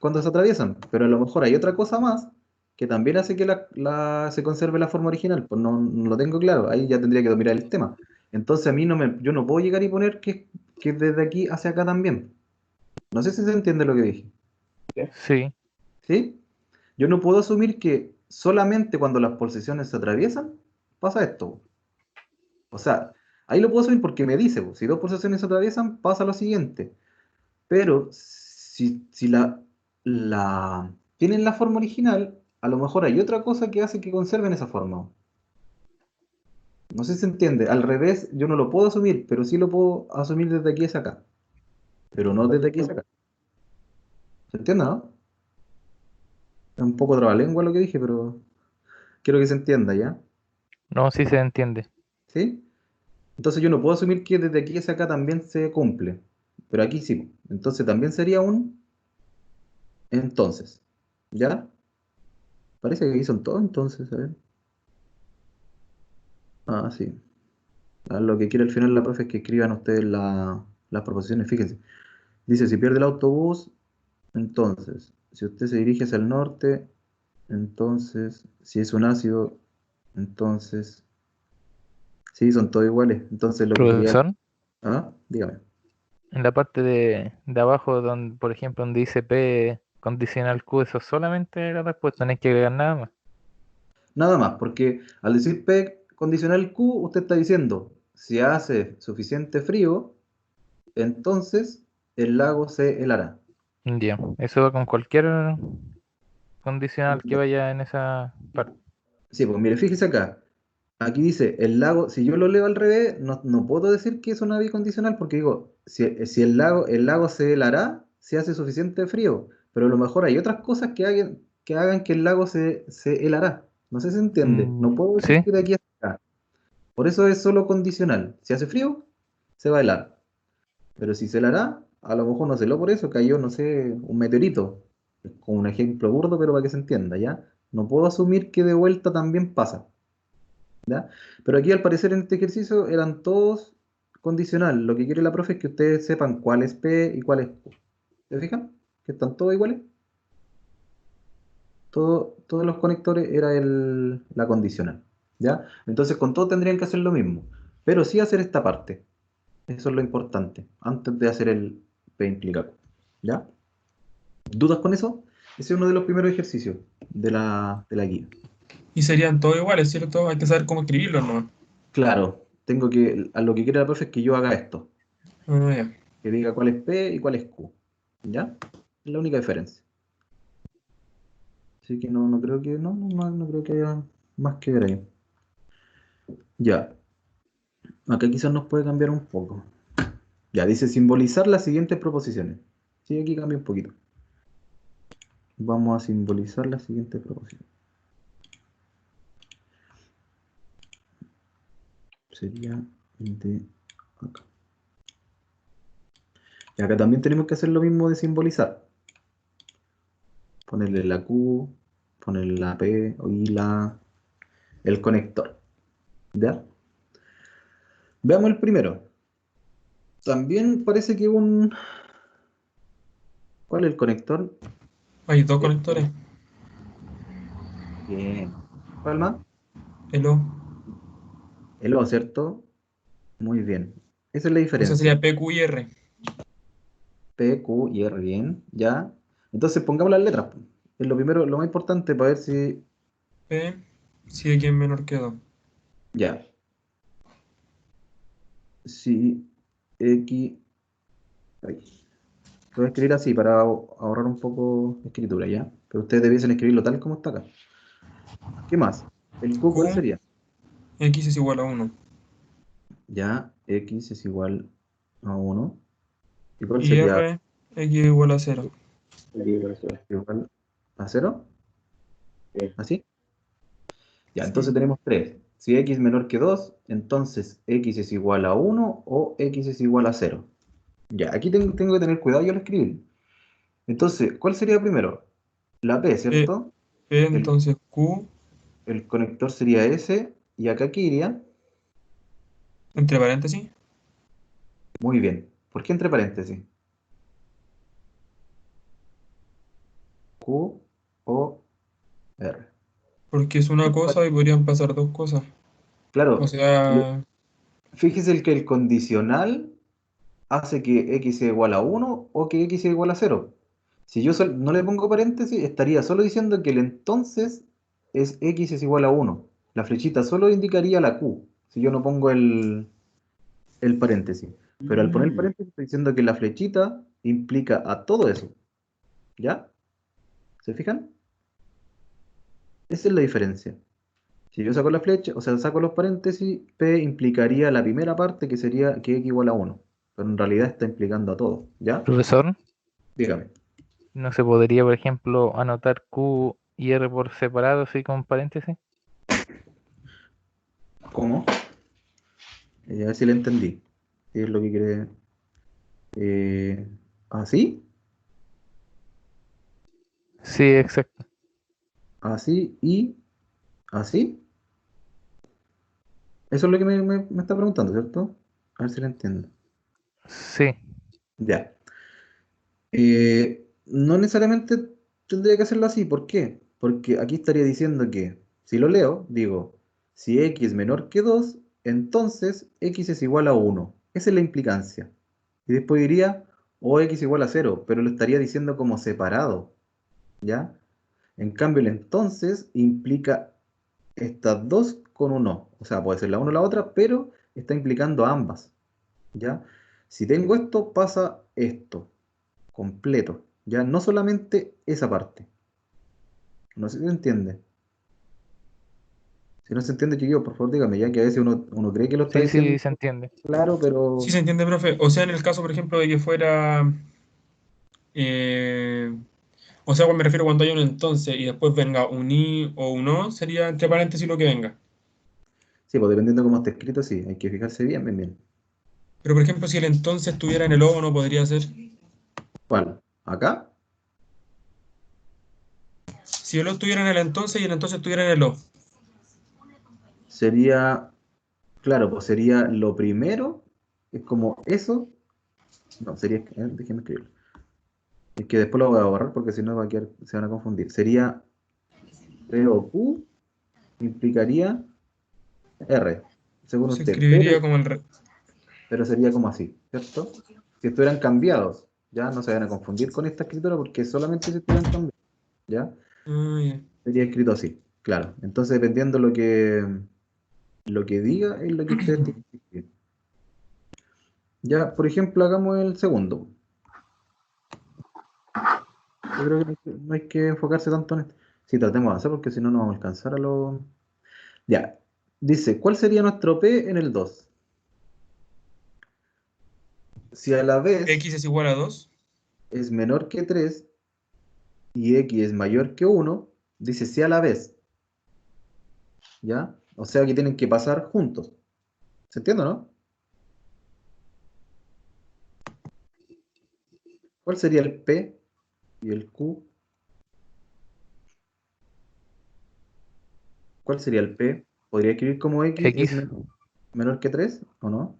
cuando se atraviesan. Pero a lo mejor hay otra cosa más que también hace que se conserve la forma original. Pues no lo tengo claro. Ahí ya tendría que dominar el tema. Entonces a mí yo no puedo llegar y poner que desde aquí hacia acá también. No sé si se entiende lo que dije. sí. ¿Sí? Yo no puedo asumir que solamente cuando las pulsaciones se atraviesan pasa esto. O sea, ahí lo puedo asumir porque me dice, si dos pulsaciones se atraviesan, pasa lo siguiente. Pero si tienen la forma original, a lo mejor hay otra cosa que hace que conserven esa forma. No sé si se entiende. Al revés, yo no lo puedo asumir, pero sí lo puedo asumir desde aquí hacia acá. Pero no desde aquí hacia acá. ¿Se entiende, no? Es un poco trabalengua lo que dije, pero quiero que se entienda, ¿ya? No, sí se entiende. ¿Sí? Entonces yo no puedo asumir que desde aquí hacia acá también se cumple. Pero aquí sí. Entonces también sería un entonces. ¿Ya? Parece que aquí son todos entonces, a ver. Ah, sí. Lo que quiere al final la profe es que escriban ustedes las proposiciones. Fíjense. Dice, si pierde el autobús, entonces, si usted se dirige hacia el norte, entonces, si es un ácido, entonces, sí, son todos iguales. Entonces lo que quería... Profesor, Ah, dígame. en la parte de abajo, donde, por ejemplo, donde dice P condicional Q, eso solamente la respuesta, no hay que agregar nada más. Nada más, porque al decir P condicional Q, usted está diciendo, si hace suficiente frío, entonces el lago se helará. Ya, eso va con cualquier condicional que Ya. vaya en esa parte. Sí, pues mire, fíjese acá. Aquí dice, el lago, si yo lo leo al revés, no puedo decir que es una bicondicional, porque digo, si el lago se helará, si hace suficiente frío, pero a lo mejor hay otras cosas que hagan que el lago se helará. No sé si se entiende. No puedo decir Sí, que de aquí hasta acá. Por eso es solo condicional. Si hace frío, se va a helar. Pero si se helará, a lo mejor no se heló por eso, cayó, no sé, un meteorito. Es como un ejemplo burdo, pero para que se entienda, ¿ya? No puedo asumir que de vuelta también pasa. ¿Ya? Pero aquí al parecer en este ejercicio eran todos condicional. Lo que quiere la profe es que ustedes sepan cuál es P y cuál es Q. ¿Se fijan? Que están todos iguales. Todos los conectores era la condicional. ¿Ya? Entonces con todo tendrían que hacer lo mismo. Pero sí hacer esta parte. Eso es lo importante. Antes de hacer el P implica Q. ¿Ya? ¿Dudas con eso? Ese es uno de los primeros ejercicios de la guía. Y serían todos iguales, ¿cierto? Hay que saber cómo escribirlos, ¿no? Claro, a lo que quiere la profe es que yo haga esto. Ah, ya. Que diga cuál es P y cuál es Q. ¿Ya? Es la única diferencia. Así que no creo que, no creo que haya más que ver ahí. Ya, acá quizás nos puede cambiar un poco. Ya, dice simbolizar las siguientes proposiciones. Sí, aquí cambia un poquito. Vamos a simbolizar las siguientes proposiciones. Sería de acá. Y acá también tenemos que hacer lo mismo de simbolizar. Ponerle la Q, ponerle la P y el conector. ¿Ya? Veamos el primero. También parece que ¿Cuál es el conector? Hay dos conectores. Bien. ¿Cuál más? El O. El O, ¿cierto? Muy bien. Esa es la O sea, sería diferencia. P, Q y R. P, Q y R, bien. ¿Ya? Entonces pongamos las letras, po. Es lo primero, lo más importante para ver si... P, si X es menor que 2. Ya. Si X... Ay. Lo voy a escribir así para ahorrar un poco de escritura, ¿ya? Pero ustedes debiesen escribirlo tal como está acá. ¿Qué más? ¿El Q cuál Q, sería? X es igual a 1. Ya, X es igual a 1. ¿Y cuál Y sería R, X es igual a 0. igual a 0? ¿Así? Ya, entonces Sí. tenemos tres. si x es menor que 2, entonces x es igual a 1 o x es igual a 0. Ya, aquí tengo que tener cuidado yo al escribir. Entonces, ¿cuál sería primero? La P, P, ¿cierto? P, El, entonces Q, el conector sería S, y acá ¿qué iría? entre paréntesis, Muy bien. ¿Por qué entre paréntesis? Q, O, R. porque es una cosa y podrían pasar dos cosas. O Claro, sea, fíjese que el condicional hace que x sea igual a 1 o que x sea igual a 0. Si yo no le pongo paréntesis, estaría solo diciendo que el entonces es x es igual a 1. La flechita solo indicaría la q, si yo no pongo el paréntesis. Pero al poner el paréntesis estoy diciendo que la flechita implica a todo eso. ¿Ya? ¿Se fijan? Esa es la diferencia. Si yo saco la flecha, o sea, saco los paréntesis, P implicaría la primera parte que sería que x igual a 1. Pero en realidad está implicando a todo. ¿Ya? Profesor, Dígame. ¿no se podría, por ejemplo, anotar Q y R por separado, así con paréntesis? ¿Cómo? A ver si le entendí. ¿Qué es lo que quiere? ¿Así? Sí, exacto. ¿Así y así? Eso es lo que me está preguntando, ¿cierto? A ver si le entiendo. Sí, Ya. No necesariamente tendría que hacerlo así. ¿Por qué? Porque aquí estaría diciendo que, si lo leo, digo, si x es menor que 2, entonces x es igual a 1. Esa es la implicancia. Y después diría, o x igual a 0, pero lo estaría diciendo como separado, ¿ya? En cambio, el entonces implica estas dos con un no. O sea, puede ser la una o la otra, pero está implicando a ambas, ¿ya? Si tengo esto, pasa esto, completo, ¿ya? No solamente esa parte. No sé si se entiende. Si no se entiende, chiquillos, por favor dígame, ya que a veces uno cree que lo está sí, diciendo sí, se entiende. claro, sí pero se entiende, profe. O sea, en el caso, por ejemplo, de que fuera, eh, o sea, cuando me refiero cuando haya un entonces y después venga un i o un o, sería entre paréntesis lo que venga. sí, pues dependiendo de cómo está escrito, sí, hay que fijarse bien, bien, bien. Pero, por ejemplo, si el entonces estuviera en el o, no podría ser. ¿Cuál? ¿Acá? Si el o estuviera en el entonces y el entonces estuviera en el o. Sería, claro, pues sería lo primero, es como eso, no, sería, déjeme escribirlo. Es que después lo voy a borrar porque si no va a quedar, se van a confundir. Sería P o Q implicaría R, según Se usted, escribiría como el... pero sería como así, ¿cierto? Si estuvieran cambiados, ya no se van a confundir con esta escritura porque solamente si estuvieran cambiados, ¿ya? Ah, ya. Sería escrito así, claro. Entonces, dependiendo lo que diga, es lo que ustedes tienen que escribir. Ya, por ejemplo, hagamos el segundo. Yo creo que no hay que enfocarse tanto en esto. Sí, tratemos de avanzar porque si no, no vamos a alcanzar a los... Ya, dice, ¿cuál sería nuestro P en el 2? Si a la vez X es igual a 2. es menor que 3 y x es mayor que 1, dice si a la vez, ¿ya? O sea que tienen que pasar juntos. ¿Se entiende, no? ¿Cuál sería el P y el Q? ¿Cuál sería el P? ¿Podría escribir como x es X, menor que 3 o no?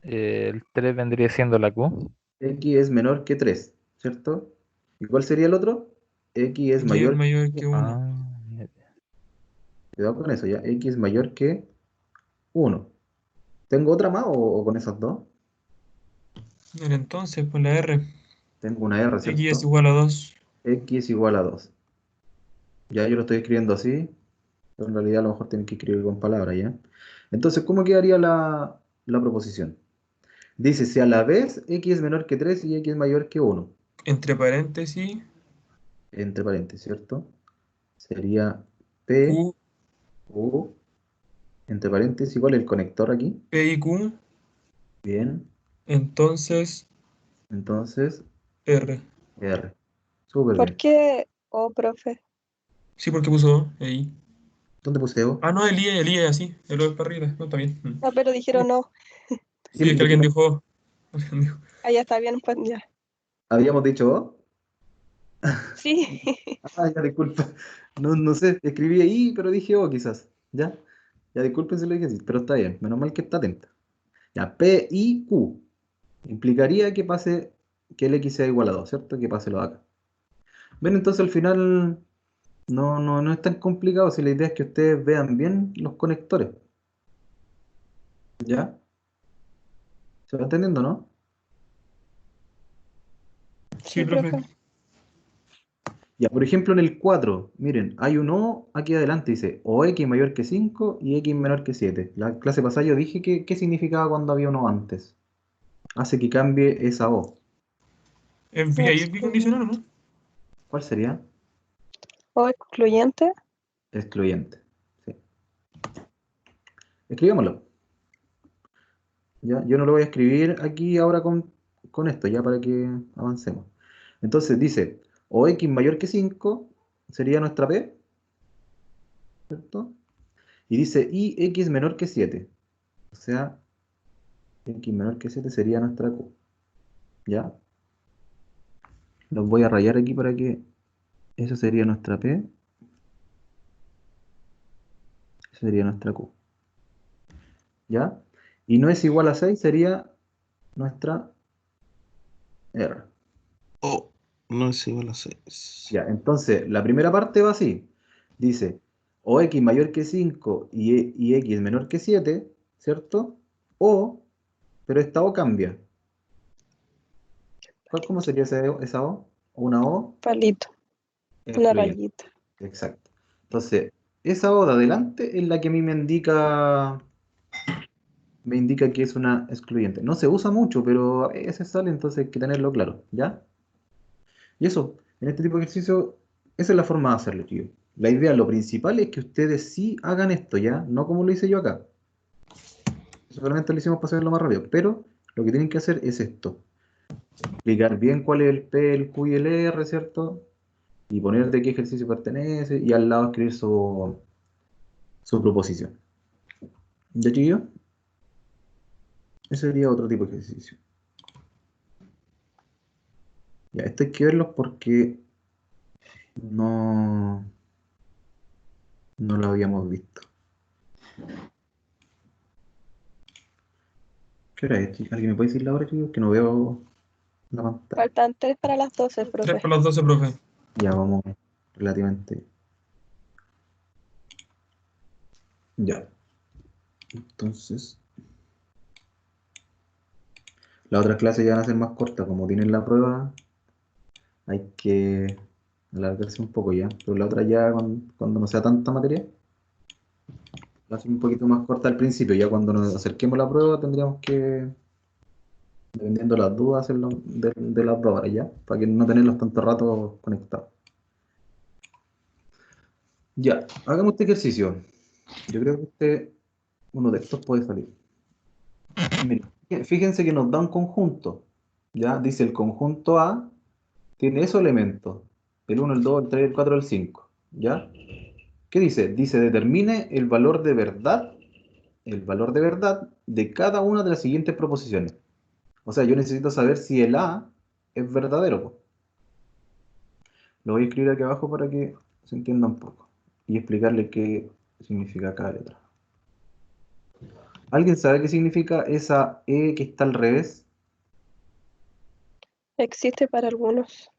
el 3 vendría siendo la Q. X es menor que 3, ¿cierto? ¿Y cuál sería el otro? X es X es mayor que mayor que 1. 1. Ah, Cuidado con eso, ya. X es mayor que 1. ¿Tengo otra más o con esas dos? Entonces, pues la R. Tengo una R, X es ¿cierto? igual a 2. X es igual a 2. Ya yo lo estoy escribiendo así, pero en realidad a lo mejor tienen que escribir con palabras, ¿ya? Entonces, ¿cómo quedaría la proposición? Dice, si a la vez x es menor que 3 y x es mayor que 1, Entre paréntesis, entre paréntesis, ¿cierto? Sería P, Q, U, entre paréntesis, igual el conector aquí. P y Q. Bien, Entonces, entonces, R. R. Súper ¿Por bien. qué? Oh, profe. Sí, porque puso ahí. ¿Dónde puse O? Ah, no, el I es así. El O es para arriba. No, está bien. Ah, pero dijeron no. Sí, Sí, es que alguien dijo. Alguien dijo. Ah, ya está bien, pues ya. habíamos dicho O. Sí. Ah, ya, disculpa. No sé, escribí ahí, pero dije O quizás. ¿Ya? Ya disculpen si lo dije así, pero está bien. Menos mal que está atenta. Ya, P, I, Q. Implicaría que pase, que el X sea igual a 2, ¿cierto? Que pase lo de acá. Ven, entonces al final no es tan complicado si la idea es que ustedes vean bien los conectores. ¿Ya? ¿Se va entendiendo, no? Sí, Sí, profe. profe. Ya, por ejemplo, en el 4, miren, hay un O aquí adelante, dice o X mayor que 5 y X menor que 7. La clase pasada yo dije que qué significaba cuando había uno antes. Hace que cambie esa O. Ahí es bicondicional, ¿o no? ¿Cuál sería? O excluyente. Excluyente. Sí. Escribámoslo. ¿Ya? Yo no lo voy a escribir aquí ahora con esto, ya para que avancemos. Entonces dice, o X mayor que 5 sería nuestra P, ¿cierto? Y dice y X menor que 7. O sea, X menor que 7 sería nuestra Q. ¿Ya? Los voy a rayar aquí para que esa sería nuestra P, esa sería nuestra Q. ¿Ya? Y no es igual a 6 sería nuestra R. O no es igual a 6. Ya, entonces la primera parte va así. Dice, o X mayor que 5 y X menor que 7, ¿cierto? O, pero esta O cambia. ¿Cómo sería esa O? Una O Palito. Una excluyente. rayita. Exacto. Entonces, esa O de adelante es la que a mí me indica que es una excluyente. No se usa mucho, pero a veces sale, entonces hay que tenerlo claro, ¿ya? Y eso, en este tipo de ejercicio, esa es la forma de hacerlo, tío. La idea, lo principal es que ustedes sí hagan esto, ¿ya? No como lo hice yo acá. Solamente lo hicimos para hacerlo más rápido, pero lo que tienen que hacer es esto. Explicar bien cuál es el P, el Q y el R, ¿cierto? Y poner de qué ejercicio pertenece y al lado escribir su proposición. ¿Ya, chiquillo? Ese sería otro tipo de ejercicio. Ya, esto hay que verlos porque no, no lo habíamos visto. ¿Qué hora es, chico? ¿Alguien me puede decir la hora, chicos? Que no veo la pantalla. Faltan 3 para las 12, 3 profe. para las 12, profe. Ya vamos relativamente. Ya. Entonces, las otras clases ya van a ser más cortas. Como tienen la prueba, hay que alargarse un poco ya. Pero la otra ya, cuando no sea tanta materia, va a ser un poquito más corta al principio. Ya cuando nos acerquemos a la prueba, tendríamos que, dependiendo de las dudas, hacerlo de las 2 horas ya. Para que no tenerlos tanto rato conectados. Ya, hagamos este ejercicio. Yo creo que uno de estos puede salir. Miren, fíjense que nos da un conjunto. ¿Ya? Dice el conjunto A tiene esos elementos. El 1, el 2, el 3, el 4, el 5. ¿Ya? ¿Qué dice? Dice determine el valor de verdad de cada una de las siguientes proposiciones. O sea, yo necesito saber si el A es verdadero, po. Lo voy a escribir aquí abajo para que se entienda un poco. Y explicarle qué significa cada letra. ¿Alguien sabe qué significa esa E que está al revés? Existe para algunos.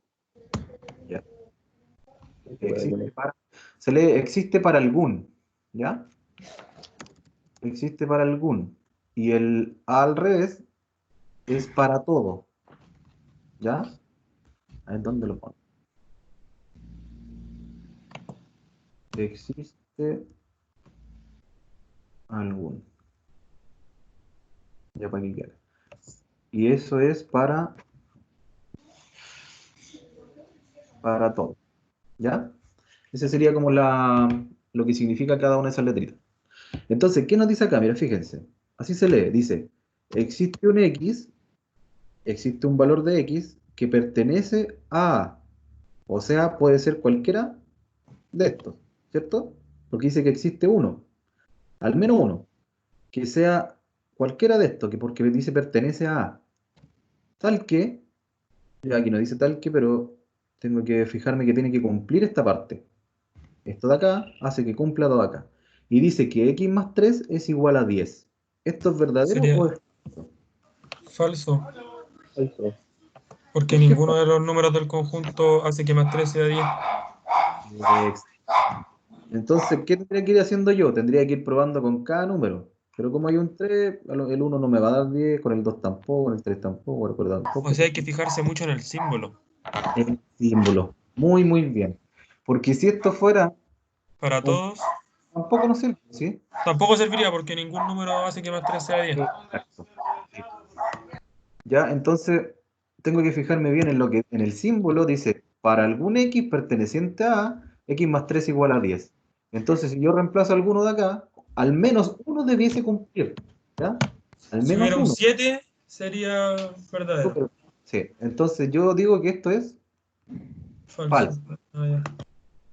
Ya. Existe para, se lee existe para algún, ¿ya? Existe para algún. Y el A al revés es para todo, ¿ya? A ver, ¿dónde lo pongo? Existe algún. Ya para que quede. Y eso es para todo, ¿ya? Ese sería como lo que significa cada una de esas letritas. Entonces, ¿qué nos dice acá? Mira, fíjense. Así se lee. Dice, existe un X, existe un valor de X que pertenece a, o sea, puede ser cualquiera de estos, ¿cierto? Porque dice que existe uno, al menos uno, que sea cualquiera de estos, que porque dice pertenece a tal que, ya aquí no dice tal que, pero tengo que fijarme que tiene que cumplir esta parte. Esto de acá hace que cumpla todo acá. Y dice que x más 3 es igual a 10. ¿Esto es verdadero Sería o es falso, falso? porque ¿Por qué ninguno de los números del conjunto hace que más 3 sea 10. falso? Entonces, ¿qué tendría que ir haciendo yo? Tendría que ir probando con cada número. Pero como hay un 3, el uno no me va a dar 10, con el 2 tampoco, con el 3 tampoco, con el 4 O tampoco. sea, hay que fijarse mucho en el símbolo. El símbolo. Muy, muy bien. Porque si esto fuera, Para un- todos, tampoco nos sirve, ¿sí? tampoco serviría porque ningún número hace que más 3 sea 10. Exacto. Sí. Ya, entonces, tengo que fijarme bien en lo que en el símbolo dice, para algún x perteneciente a x más 3 igual a 10. Entonces, si yo reemplazo alguno de acá, al menos uno debiese cumplir. ¿Ya? Al Si menos hubiera un uno. 7, sería verdadero. Súper. Sí, entonces yo digo que esto es Falso. falso. Ah, ya.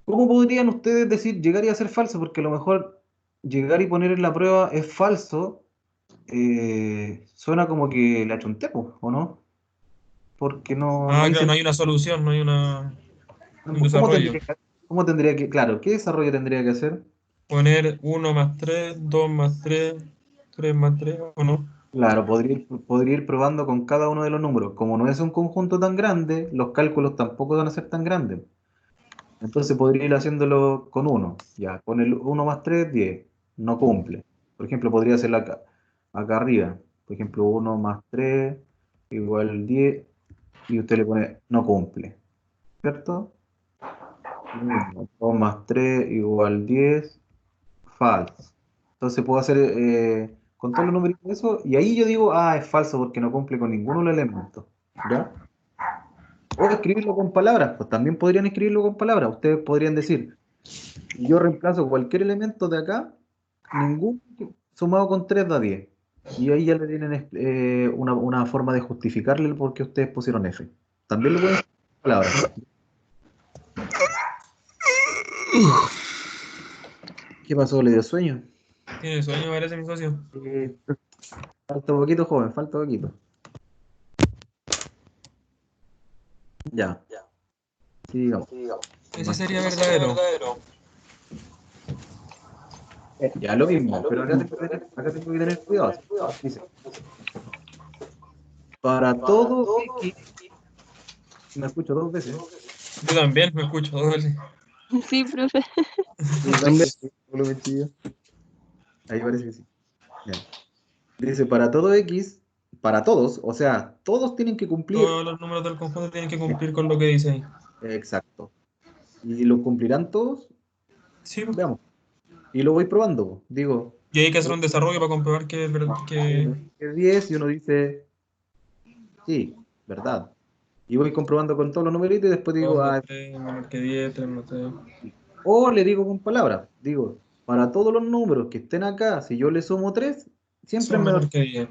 ¿Cómo podrían ustedes decir llegaría a ser falso? Porque a lo mejor llegar y poner en la prueba es falso, suena como que le achunté, po, ¿o no? Porque no Ah, claro, dice, no hay una solución, no hay un ¿cómo desarrollo. cómo tendría que, claro, qué desarrollo tendría que hacer? Poner 1 más 3, 2 más 3, 3 más 3, ¿o no? Claro, podría ir probando con cada uno de los números. Como no es un conjunto tan grande, los cálculos tampoco van a ser tan grandes. Entonces podría ir haciéndolo con uno. Ya, con el uno más 3 10. No cumple. Por ejemplo, podría hacerlo acá arriba. Por ejemplo, uno más 3 igual 10. Y usted le pone no cumple. ¿Cierto? Lo mismo. 2 más 3 igual 10. Falso. Entonces puedo hacer con todos los numeritos de eso. Y ahí yo digo, ah, es falso porque no cumple con ninguno de los elementos. ¿Ya? O escribirlo con palabras. Pues también podrían escribirlo con palabras. Ustedes podrían decir. Y yo reemplazo cualquier elemento de acá, ningún sumado con 3 da 10. Y ahí ya le tienen una forma de justificarle el por qué ustedes pusieron F. También lo pueden hacer con palabras. ¿Qué pasó? ¿Le dio sueño? Tiene sueño, parece mi socio. Eh, falta poquito, joven, falta poquito. Ya, sigamos. Ese Más. sería verdadero. Ya lo mismo, pero acá tengo que tener cuidado. Dice, para todo X, me escucho dos veces. Yo también me escucho dos veces. Sí, profe. Sí, también. Volumen chido. Ahí parece que sí. Ya. Dice, para todo X, para todos, o sea, todos tienen que cumplir. Todos los números del conjunto tienen que cumplir con lo que dice ahí. Exacto. ¿Y lo cumplirán todos? Sí, Veamos. Y lo voy probando, po. Digo, y hay que hacer un desarrollo para comprobar que es verdad. Que... es 10 y uno dice, sí, verdad. Y voy comprobando con todos los numeritos y después 2 digo, más ah, 3 menor que 10, 3 más 3. sí. O le digo con palabras, digo, para todos los números que estén acá, si yo le sumo 3 siempre es Son menor. menor que 10.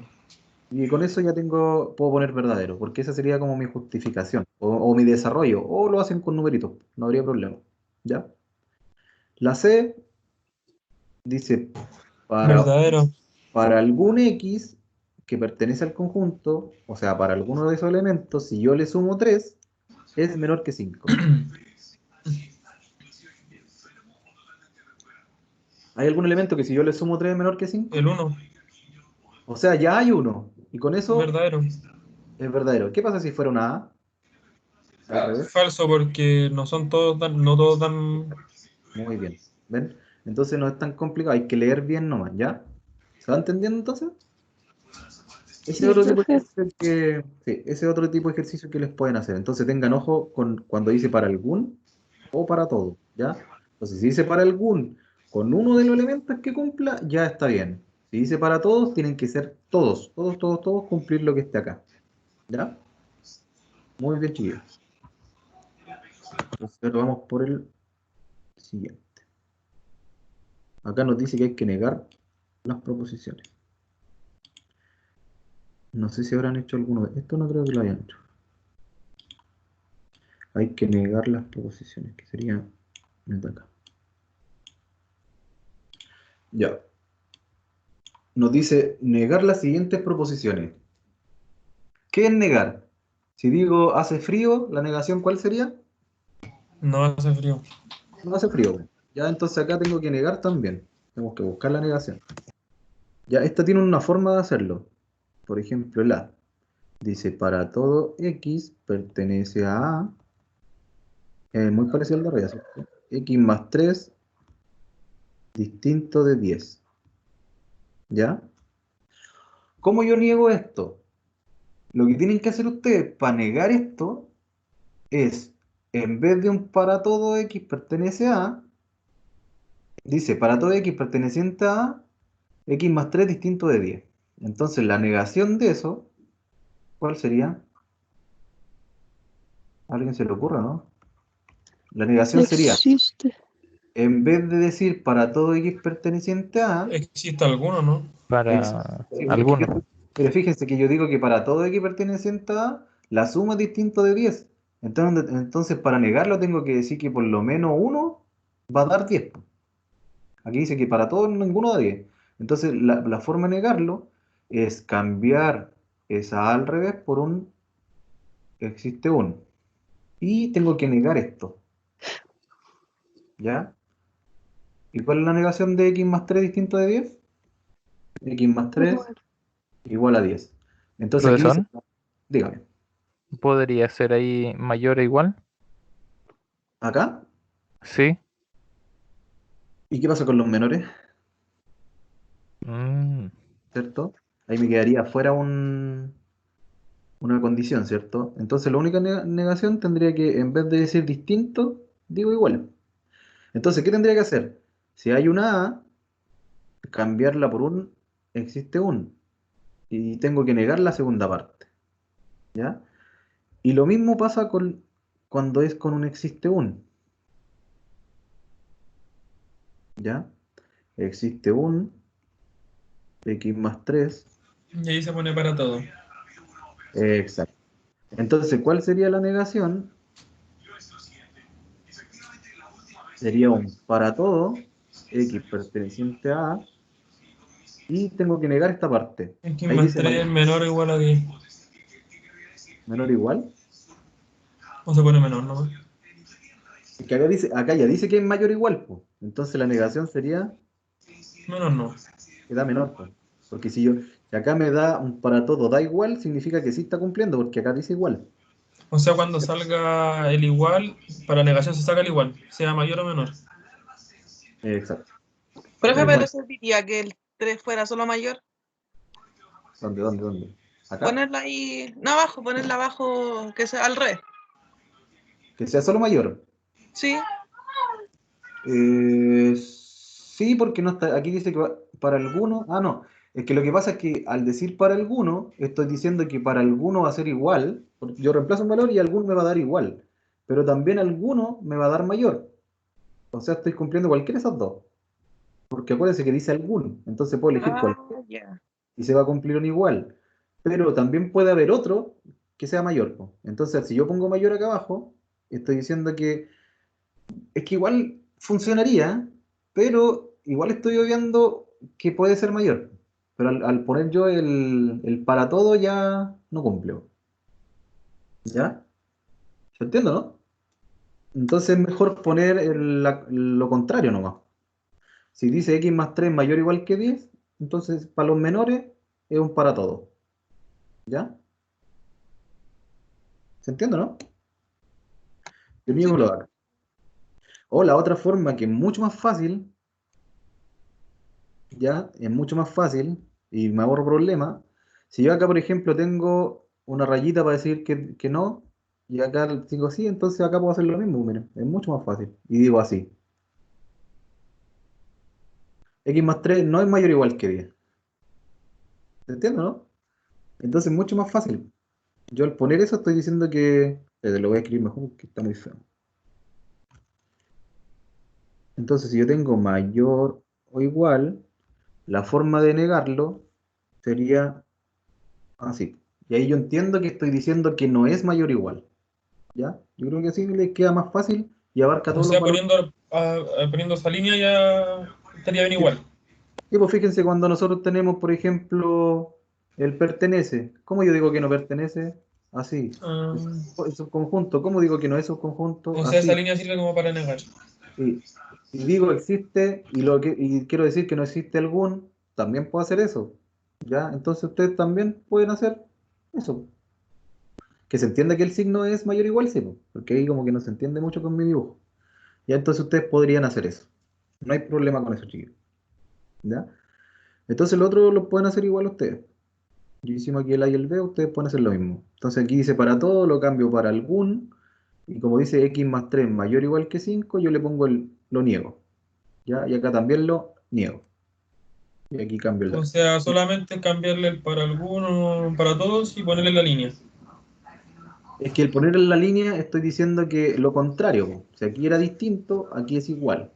Y con eso ya puedo poner verdadero, porque esa sería como mi justificación, o mi desarrollo, o lo hacen con numeritos, no habría problema. ¿Ya? La C dice, para, Verdadero. para algún X que pertenece al conjunto, o sea, para alguno de esos elementos, si yo le sumo 3 es menor que 5. ¿Hay algún elemento que si yo le sumo 3 es menor que 5? El 1. O sea, ya hay uno, y con eso Verdadero. es verdadero. ¿Qué pasa si fuera una A? Al revés. Falso porque no son todos dan, no todos dan. Muy bien. ¿Ven? Entonces no es tan complicado, hay que leer bien nomás, ¿ya? ¿Se va entendiendo entonces? Ese es Sí, otro tipo de profe. ejercicio sí, ese es otro tipo de ejercicio que les pueden hacer. Entonces tengan ojo con cuando dice para algún o para todo, ¿ya? Entonces si dice para algún con uno de los elementos que cumpla, ya está bien. Si dice para todos, tienen que ser todos, todos, todos, todos cumplir lo que esté acá, ¿ya? Muy bien, chiquillos. Entonces ahora vamos por el siguiente. Acá nos dice que hay que negar las proposiciones. No sé si habrán hecho alguno de esto, no creo que lo hayan hecho. Hay que negar las proposiciones, que sería el de acá. Ya. Nos dice negar las siguientes proposiciones. ¿Qué es negar? Si digo hace frío, la negación, ¿cuál sería? No hace frío. No hace frío. Ya, entonces acá tengo que negar también. Tenemos que buscar la negación. Ya, esta tiene una forma de hacerlo. Por ejemplo, la dice para todo X pertenece a A. Muy parecido al de arriba, ¿cierto? X más 3 distinto de 10. ¿Ya? ¿Cómo yo niego esto? Lo que tienen que hacer ustedes para negar esto es, en vez de un para todo X pertenece a, dice para todo X perteneciente a X más 3 distinto de 10. Entonces la negación de eso, ¿cuál sería? ¿A alguien se le ocurre, no? La No negación sería, existe. en vez de decir para todo X perteneciente a, ¿Existe alguno, no? Para sí, alguno. pero fíjense que yo digo que para todo X perteneciente a, la suma es distinto de 10. Entonces, para negarlo tengo que decir que por lo menos uno va a dar 10. Aquí dice que para todos ninguno da 10. Entonces, la forma de negarlo es cambiar esa A al revés por un existe uno. Y tengo que negar esto. ¿Ya? ¿Y cuál es la negación de X más 3 distinto de 10? X más 3 Igual. igual a 10. Entonces aquí dice, Profesor, dígame, ¿podría ser ahí mayor o igual? acá, Sí. ¿y qué pasa con los menores? Mm, ¿Cierto? Ahí me quedaría fuera una condición, ¿cierto? Entonces la única negación tendría que, en vez de decir distinto, digo igual. Entonces, ¿qué tendría que hacer? Si hay una A, cambiarla por un existe un. Y tengo que negar la segunda parte. ¿Ya? Y lo mismo pasa cuando es con un existe un. ¿Ya? Existe un X más 3. Y ahí se pone para todo. Exacto. Entonces, ¿cuál sería la negación? Sería un para todo, X perteneciente a A, y tengo que negar esta parte. X Ahí más dice 3 es menor o igual a 10. menor o igual. O se pone menor, ¿no? Es que acá ya dice que es mayor o igual, po. Entonces la negación sería Menor no. que da menor, po. Porque si acá me da un para todo da igual, significa que sí está cumpliendo, porque acá dice igual. O sea, cuando salga el igual, para negación se saca el igual, sea mayor o menor. Exacto. Profe, Es pero más, serviría que el 3 fuera solo mayor. ¿dónde? Acá. Ponerla ahí, no abajo, ponerla abajo, que sea al revés. Que sea solo mayor. Sí, Sí, porque no está, aquí dice que para alguno. Ah, no. Es que lo que pasa es que al decir para alguno, estoy diciendo que para alguno va a ser igual. Porque yo reemplazo un valor y alguno me va a dar igual. Pero también alguno me va a dar mayor. O sea, estoy cumpliendo cualquiera de esas dos. Porque acuérdense que dice alguno. Entonces puedo elegir cuál ya. y se va a cumplir un igual. Pero también puede haber otro que sea mayor, po. Entonces, si yo pongo mayor acá abajo, estoy diciendo que es que igual funcionaría, pero igual estoy obviando que puede ser mayor. Pero al poner yo el para todo ya no cumple. ¿Ya? ¿Se entiende, no? Entonces es mejor poner lo contrario nomás. Si dice x más 3 mayor o igual que 10, entonces para los menores es un para todo. ¿Ya? ¿Se entiende, no? Yo Sí, mismo lo hago. O la otra forma que es mucho más fácil, ya, es mucho más fácil y me ahorro problemas. Si yo acá, por ejemplo, tengo una rayita para decir que no, y acá digo sí, entonces acá puedo hacer lo mismo, miren, es mucho más fácil. Y digo así, x más 3 no es mayor o igual que 10. ¿Se entiende, no? Entonces es mucho más fácil. Yo al poner eso estoy diciendo que, lo voy a escribir mejor que está muy feo. Entonces si yo tengo mayor o igual, la forma de negarlo sería así. Y ahí yo entiendo que estoy diciendo que no es mayor o igual. ¿Ya? Yo creo que así le queda más fácil y abarca O todos los sea, valores. poniendo esa línea ya estaría bien igual. Y pues fíjense, cuando nosotros tenemos, por ejemplo, el pertenece, ¿cómo yo digo que no pertenece? Así. Ah, Es subconjunto, ¿cómo digo que no es subconjunto? o sea, esa Así. línea sirve como para negar. Y, y digo existe y quiero decir que no existe algún, también puedo hacer eso. ¿Ya? Entonces ustedes también pueden hacer eso. Que se entienda que el signo es mayor o igual, sí, po, porque ahí como que no se entiende mucho con mi dibujo. Ya entonces ustedes podrían hacer eso. No hay problema con eso, chicos. ¿Ya? Entonces lo otro lo pueden hacer igual ustedes. Yo hicimos aquí el A y el B, ustedes pueden hacer lo mismo. Entonces aquí dice para todo, lo cambio para algún, y como dice x más 3 mayor o igual que 5 yo le pongo lo niego. ¿Ya? Y acá también lo niego. Y aquí cambio el O dato. sea, solamente cambiarle el para alguno, para todos y ponerle la línea. Es que el poner en la línea estoy diciendo que lo contrario, po. Si aquí era distinto, aquí es igual.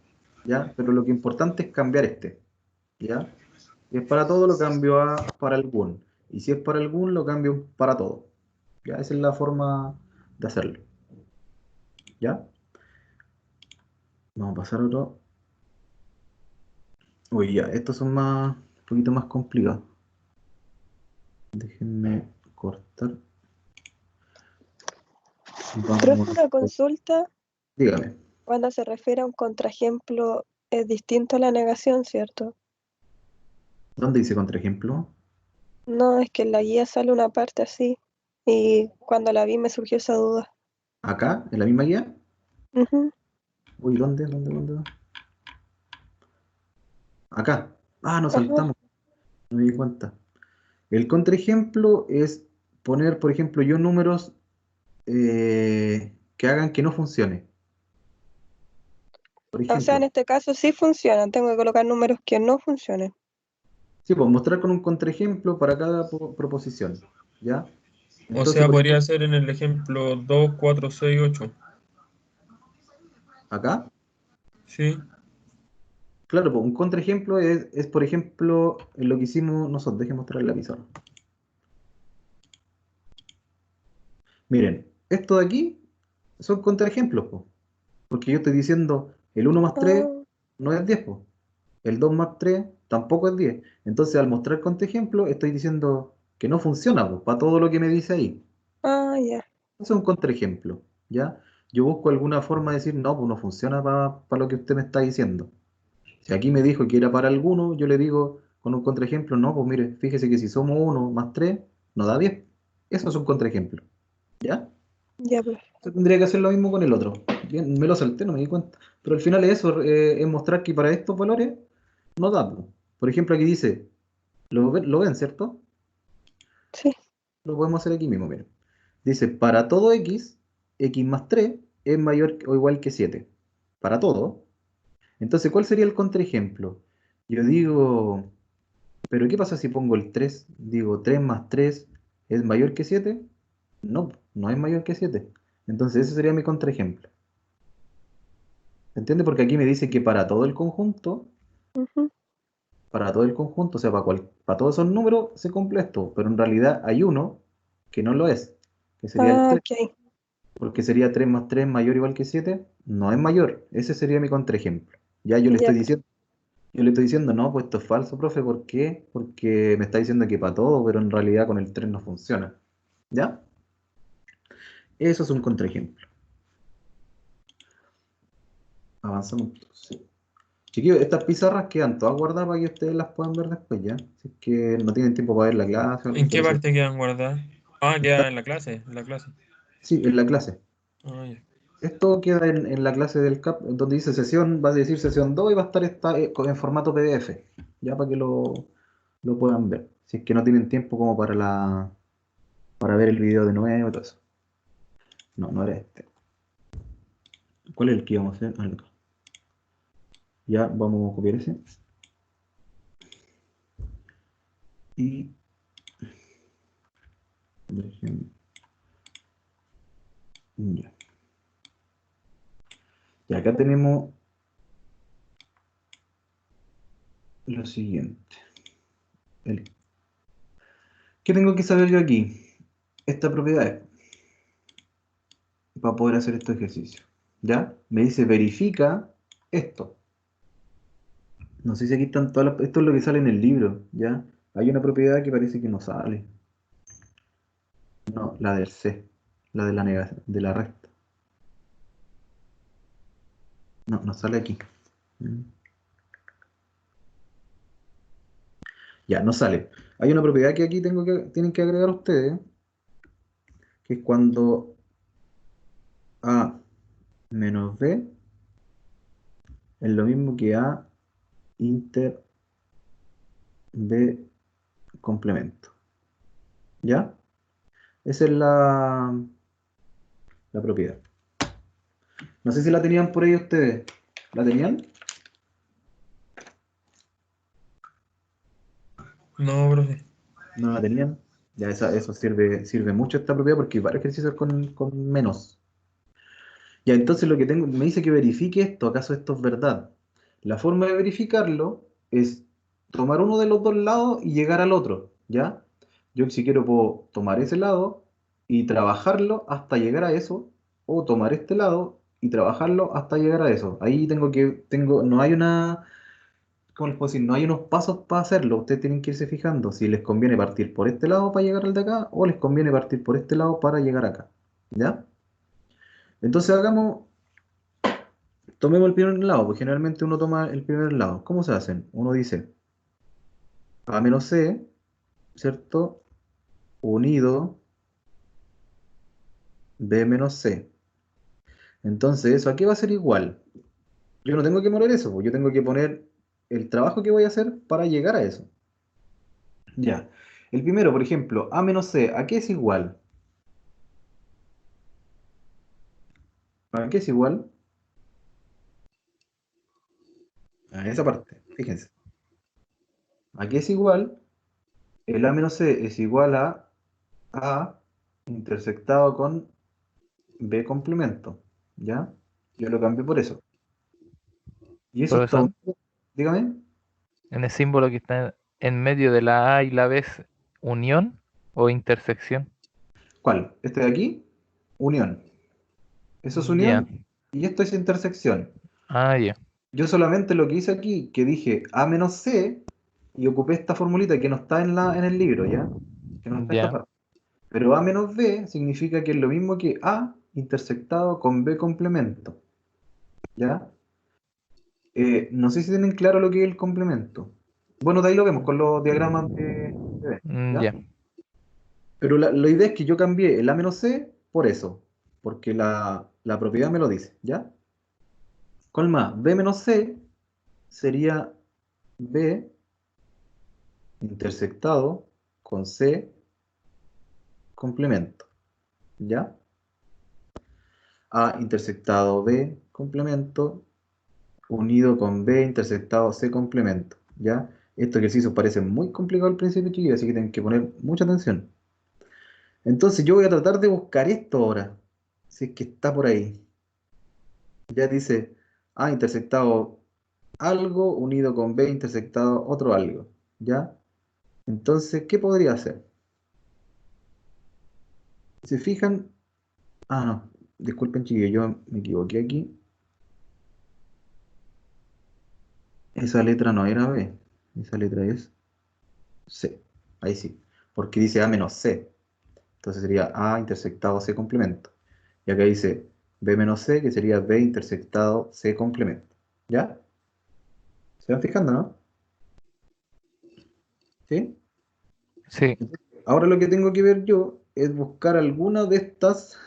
¿Ya? Pero lo que importante es cambiar este. ¿Ya? Si es para todo, lo cambio a para algún. Y si es para algún, lo cambio para todo. ¿Ya? Esa es la forma de hacerlo. ¿Ya? Vamos a pasar a otro. Uy, ya, estos son un poquito más complicados. Déjenme cortar. Profe, Vamos. una consulta. Dígame. Cuando se refiere a un contraejemplo, es distinto a la negación, ¿cierto? ¿Dónde dice contraejemplo? No, es que en la guía sale una parte así. Y cuando la vi me surgió esa duda. ¿Acá? ¿En la misma guía? Ujú. Uy, ¿dónde? Acá. Ah, nos Ajá. saltamos. No me di cuenta. El contraejemplo es poner, por ejemplo, yo números que hagan que no funcione. Por O sea, en ejemplo, este caso sí funcionan. Tengo que colocar números que no funcionen. sí, pues mostrar con un contraejemplo para cada proposición. ¿Ya? O Entonces, sea, por podría ejemplo, ser en el ejemplo 2, 4, 6, 8. acá, Sí. claro, pues un contraejemplo es, por ejemplo, lo que hicimos nosotros. Déjenme mostrar la pizarra. Miren, esto de aquí son contraejemplos, po, porque yo estoy diciendo el 1 más 3 Ah, no es 10, po. El 2 más 3 tampoco es 10. Entonces, al mostrar contraejemplo, estoy diciendo que no funciona, po, para todo lo que me dice ahí. ya. Es un contraejemplo, ¿ya? Yo busco alguna forma de decir, no, pues no funciona para lo que usted me está diciendo. Si aquí me dijo que era para alguno, yo le digo con un contraejemplo, no, pues mire, fíjese que si somos 1 más 3 nos da 10. Eso es un contraejemplo, ¿ya? Ya, profe. Yo tendría que hacer lo mismo con el otro. Bien, me lo salté, no me di cuenta. Pero al final es eso, es mostrar que para estos valores no da, po. Por ejemplo, aquí dice, lo ven, ¿cierto? Sí. Lo podemos hacer aquí mismo, miren. Dice, para todo x más 3 es mayor o igual que 7. Para todo. Entonces, ¿cuál sería el contraejemplo? Yo digo, ¿pero qué pasa si pongo el 3? Digo, 3 más 3 es mayor que 7. No, no es mayor que 7. Entonces, ese sería mi contraejemplo. ¿Se entiende? Porque aquí me dice que Ujú. para todo el conjunto, o sea, para todos esos números se cumple esto, pero en realidad hay uno que no lo es, que sería el 3. Ok. Porque sería 3 más 3 mayor o igual que 7, no es mayor. Ese sería mi contraejemplo. Ya Ya, profe. yo le estoy diciendo, no, pues esto es falso, profe, ¿por qué? Porque me está diciendo que para todo, pero en realidad con el 3 no funciona. ¿Ya? Eso es un contraejemplo. Avanzamos. Sí. Chiquillos, estas pizarras quedan todas guardadas para que ustedes las puedan ver después, ¿ya? Si es que no tienen tiempo para ver la clase, ¿En qué pero sí, parte quedan guardadas? Ah, está, queda en la clase, en la clase. sí, en la clase. Ah, ya. Esto queda en la clase del CAP, donde dice sesión, va a decir sesión 2 y va a estar en formato PDF, ya para que lo puedan ver. Si es que no tienen tiempo como para ver el video de nuevo y todo eso. No, no era este. ¿Cuál es el que íbamos a hacer? Ah, el otro. Ya vamos a copiar ese. Y ya. Y acá tenemos lo siguiente. ¿Qué tengo que saber yo aquí? Esta propiedad para poder hacer estos ejercicios. ¿Ya? Me dice verifica esto. No sé si aquí están todas esto es lo que sale en el libro, ¿ya? Hay una propiedad que parece que no sale. No, la del C, la de la negación, de la resta. No, no sale aquí. Mm. Ya, no sale. Hay una propiedad que aquí tienen que agregar ustedes, que es cuando A menos B es lo mismo que A inter B complemento. ¿Ya? Esa es la propiedad. No sé si la tenían por ahí ustedes. ¿La tenían? No, profe. ¿No la tenían? Ya eso sirve mucho esta propiedad porque hay varios ejercicios con menos. Ya, entonces lo que tengo, me dice que verifique esto, ¿acaso esto es verdad? La forma de verificarlo es tomar uno de los dos lados y llegar al otro, ¿ya? Yo si quiero puedo tomar ese lado y trabajarlo hasta llegar a eso, o tomar este lado y trabajarlo hasta llegar a eso. Ahí no hay ¿cómo les puedo decir? No hay unos pasos para hacerlo, ustedes tienen que irse fijando si les conviene partir por este lado para llegar al de acá, o les conviene partir por este lado para llegar acá, ¿ya? Entonces tomemos el primer lado, pues generalmente uno toma el primer lado. ¿Cómo se hacen? Uno dice A menos C, ¿cierto? Unido B menos C. Entonces, ¿eso a qué va a ser igual? Yo no tengo que poner eso, pues yo tengo que poner el trabajo que voy a hacer para llegar a eso. Ya. El primero, por ejemplo, A menos C, ¿a qué es igual? ¿A qué es igual? A esa parte, fíjense. ¿A qué es igual? El A menos C es igual a A intersectado con B complemento, ¿ya? Yo lo cambié por eso. Y eso está Profesor, unido, dígame, en el símbolo que está en medio de la A y la B es unión o intersección. ¿cuál? Este de aquí, unión. Eso es Ya. unión y esto es intersección. Ah, ya. Yo solamente lo que hice aquí, que dije A menos C y ocupé esta formulita que no está en el libro, ¿ya? Que no está esta Ya. parte. Pero A menos B significa que es lo mismo que A intersectado con B complemento, ¿ya? No sé si tienen claro lo que es el complemento. Bueno, de ahí lo vemos con los diagramas de B, ¿ya? Ya. Pero la idea es que yo cambié el A menos C por eso, porque la propiedad me lo dice, ¿ya? ¿Cuál más? B menos C sería B intersectado con C complemento, ¿ya? A intersectado B complemento unido con B intersectado C complemento, ¿ya? Estos ejercicios parecen muy complicados al principio, chiquillos, así que tienen que poner mucha atención. Entonces yo voy a tratar de buscar esto ahora, si es que está por ahí. Ya dice A intersectado algo unido con B intersectado otro algo, ¿ya? Entonces, ¿qué podría hacer? Si se fijan, no, disculpen chiquillos, yo me equivoqué aquí. Esa letra no era B, esa letra es C, ahí sí, porque dice A menos C, entonces sería A intersectado C complemento. Y acá dice B menos C, que sería B intersectado C complemento, ¿ya? ¿Se van fijando, no? ¿Sí? Sí. Ahora lo que tengo que ver yo es buscar alguna de estas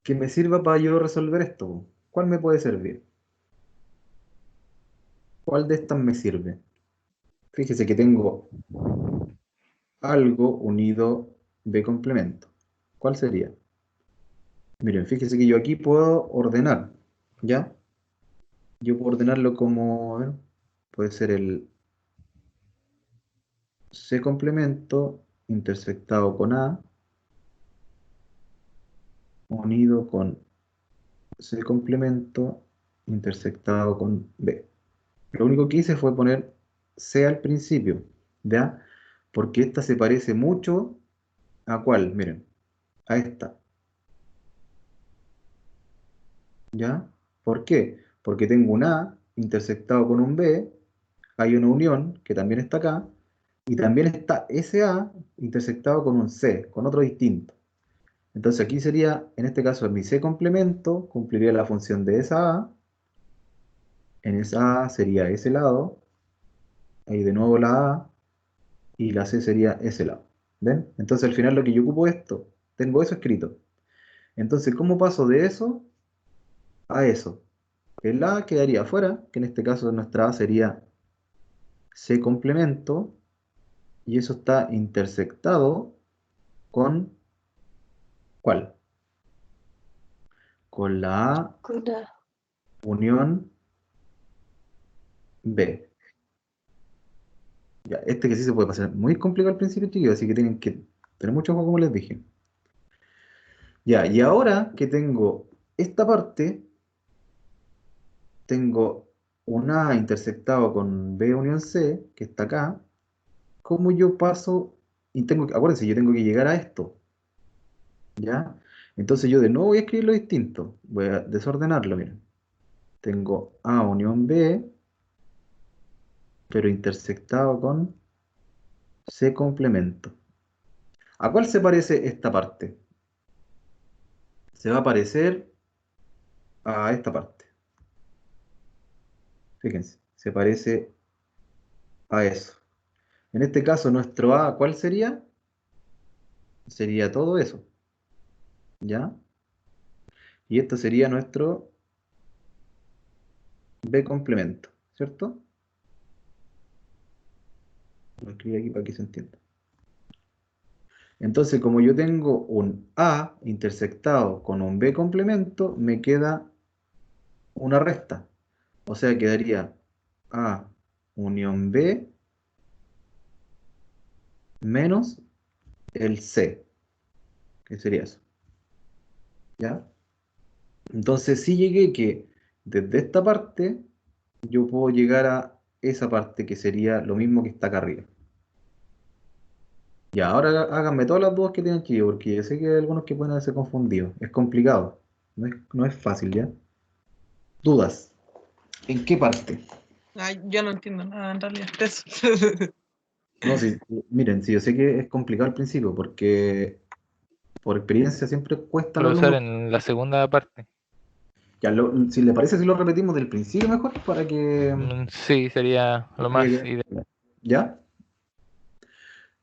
que me sirva para yo resolver esto. ¿Cuál me puede servir? ¿Cuál de estas me sirve? Fíjese que tengo algo unido B complemento. ¿Cuál sería? Miren, fíjese que yo aquí puedo ordenar, ¿ya? Yo puedo ordenarlo como, a ver, puede ser el C complemento intersectado con A, unido con C complemento intersectado con B. Lo único que hice fue poner C al principio, ¿ya? Porque esta se parece mucho a ¿cuál? Miren, a esta, ¿ya? ¿Por qué? Porque tengo un A intersectado con un B, hay una unión que también está acá, y también está ese A intersectado con un C, con otro distinto. Entonces aquí sería, en este caso, mi C complemento cumpliría la función de esa A, en esa A sería ese lado, ahí de nuevo la A, y la C sería ese lado. ¿Ven? Entonces al final lo que yo ocupo es esto, tengo eso escrito. Entonces, ¿cómo paso de eso a eso? El A quedaría afuera, que en este caso nuestra A sería C complemento, y eso está intersectado con ¿cuál? Con la A Con la- unión B. Ya, este que sí se puede pasar muy complicado al principio, chicos, así que tienen que tener mucho ojo como les dije. Ya, y ahora que tengo esta parte, tengo un A intersectado con B unión C, que está acá. ¿Cómo yo paso? Y tengo que, acuérdense, yo tengo que llegar a esto, ¿ya? Entonces yo de nuevo voy a escribirlo distinto. Voy a desordenarlo, miren. Tengo A unión B, pero intersectado con C complemento. ¿A cuál se parece esta parte? Se va a parecer a esta parte. Fíjense, se parece a eso. En este caso, nuestro A, ¿cuál sería? Sería todo eso, ¿ya? Y esto sería nuestro B complemento, ¿cierto? Lo escribí aquí para que se entienda. Entonces, como yo tengo un A intersectado con un B complemento, me queda una resta. O sea, quedaría A unión B menos el C, que sería eso, ¿ya? Entonces, si llegué que desde esta parte, yo puedo llegar a esa parte que sería lo mismo que está acá arriba. Ya, ahora háganme todas las dudas que tienen aquí, porque yo sé que hay algunos que pueden haberse confundidos. Es complicado, no es fácil, ¿ya? Dudas. ¿En qué parte? Ay, yo no entiendo nada en realidad. Eso. No, sí, miren, sí, yo sé que es complicado al principio, porque por experiencia siempre cuesta a los Profesor, alumnos. en la segunda parte. Ya, si le parece, si lo repetimos del principio mejor, para que Sí, sería lo más vaya ideal. ¿ya?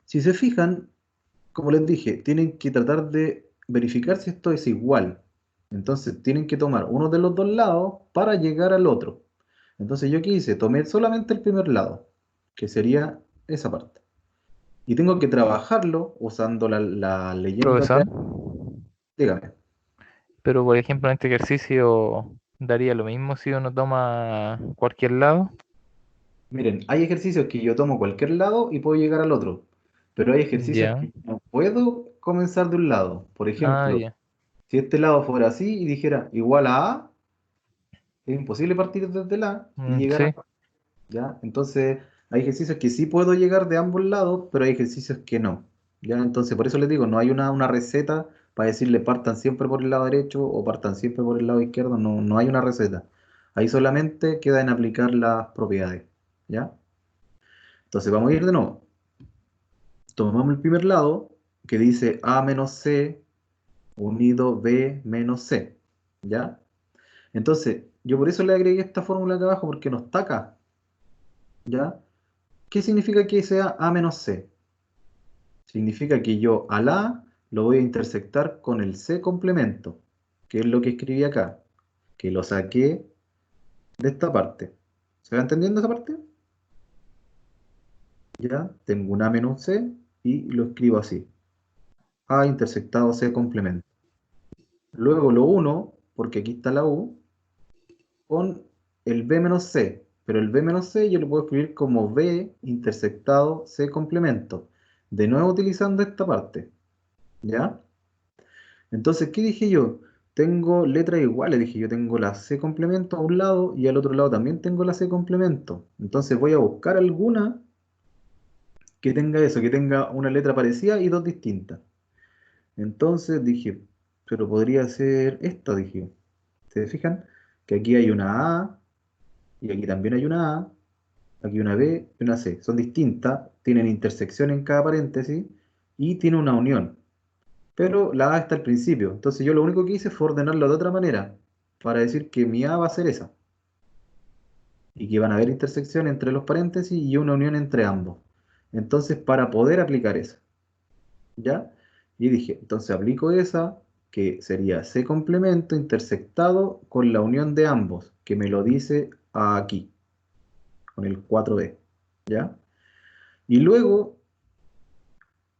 Si se fijan, como les dije, tienen que tratar de verificar si esto es igual. Entonces, tienen que tomar uno de los dos lados para llegar al otro. Entonces, ¿yo qué hice? Tomé solamente el primer lado, que sería esa parte. Y tengo que trabajarlo usando la leyenda Profesor, de... Dígame. pero por ejemplo en este ejercicio daría lo mismo si uno toma cualquier lado. Miren, hay ejercicios que yo tomo cualquier lado y puedo llegar al otro. Pero hay ejercicios Ya. que no puedo comenzar de un lado. Por Ah, ejemplo, ya. si este lado fuera así y dijera igual a A, es imposible partir desde la y llegar Sí. a... ¿Ya? Entonces, hay ejercicios que sí puedo llegar de ambos lados, pero hay ejercicios que no. ¿Ya? Entonces, por eso les digo, no hay una receta para decirle partan siempre por el lado derecho o partan siempre por el lado izquierdo, no hay una receta. Ahí solamente queda en aplicar las propiedades. ¿Ya? Entonces, vamos a ir de nuevo. Tomamos el primer lado, que dice A menos C unido B menos C. ¿Ya? Entonces, yo por eso le agregué esta fórmula acá abajo, porque no está acá. ¿Ya? ¿Qué significa que sea A menos C? Significa que yo al A lo voy a intersectar con el C complemento, que es lo que escribí acá, que lo saqué de esta parte. ¿Se va entendiendo esa parte? Ya, tengo un A menos C y lo escribo así. A intersectado C complemento. Luego lo uno, porque aquí está la U, con el B menos C. Pero el B menos C yo lo puedo escribir como B intersectado C complemento. De nuevo utilizando esta parte. ¿Ya? Entonces, ¿qué dije yo? Tengo letras iguales, dije yo tengo la C complemento a un lado y al otro lado también tengo la C complemento. Entonces voy a buscar alguna que tenga eso, que tenga una letra parecida y dos distintas. Entonces dije, pero podría ser esta, dije. ¿Se fijan? Que aquí hay una A y aquí también hay una A, aquí una B y una C. Son distintas, tienen intersección en cada paréntesis y tiene una unión. Pero la A está al principio. Entonces yo lo único que hice fue ordenarlo de otra manera, para decir que mi A va a ser esa. Y que van a haber intersección entre los paréntesis y una unión entre ambos. Entonces, para poder aplicar esa, ¿ya? Y dije, entonces aplico esa, que sería C complemento intersectado con la unión de ambos, que me lo dice aquí, con el 4B, ¿ya? Y luego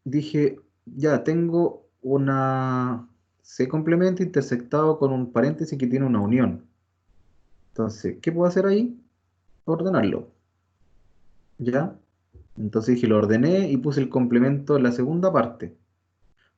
dije, ya tengo una C complemento intersectado con un paréntesis que tiene una unión. Entonces, ¿qué puedo hacer ahí? Ordenarlo, ¿ya? Entonces dije, lo ordené y puse el complemento en la segunda parte.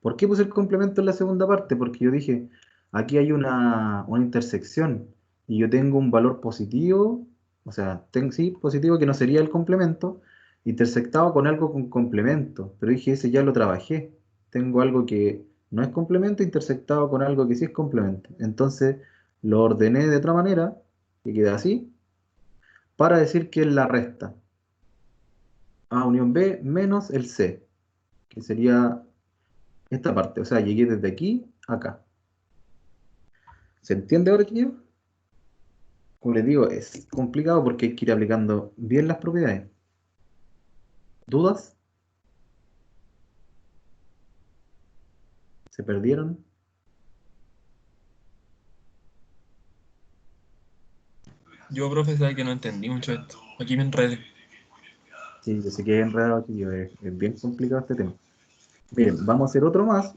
¿Por qué puse el complemento en la segunda parte? Porque yo dije, aquí hay una intersección y yo tengo un valor positivo, o sea, sí, positivo que no sería el complemento, intersectado con algo con complemento. Pero dije, ese ya lo trabajé. Tengo algo que no es complemento intersectado con algo que sí es complemento. Entonces lo ordené de otra manera, que queda así, para decir que es la resta. A unión B menos el C, que sería esta parte. O sea, llegué desde aquí a acá. ¿Se entiende ahora, chiquillos? Como les digo, es complicado porque hay que ir aplicando bien las propiedades. ¿Dudas? ¿Se perdieron? Yo, profe, sabe que no entendí mucho esto. Aquí me enredé. Sí, yo sé que es enredado, chiquillos. Es bien complicado este tema. Miren, vamos a hacer otro más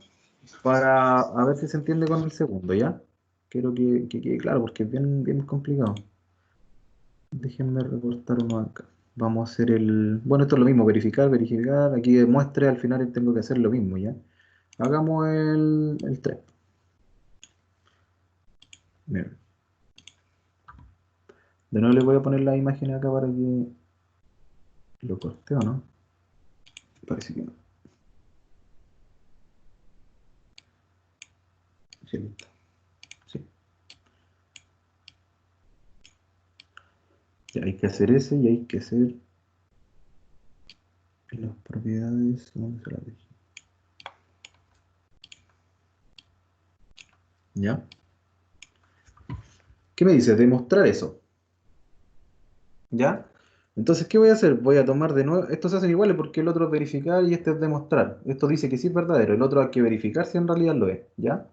para a ver si se entiende con el segundo, ¿ya? Quiero que quede claro porque es bien, bien complicado. Déjenme recortar uno acá. Vamos a hacer el... Bueno, esto es lo mismo, verificar, verificar. Aquí demuestre, al final tengo que hacer lo mismo, ¿ya? Hagamos el 3. Miren. De nuevo les voy a poner la imagen acá para que lo corte o no. Parece que no. Sí, listo. Sí. Ya hay que hacer ese y hay que hacer las propiedades. ¿Dónde se las dejé? ¿Ya? ¿Qué me dice? Demostrar eso. ¿Ya? Entonces, ¿qué voy a hacer? Voy a tomar de nuevo. Estos se hacen iguales porque el otro es verificar y este es demostrar. Esto dice que sí es verdadero. El otro hay que verificar si en realidad lo es. ¿Ya?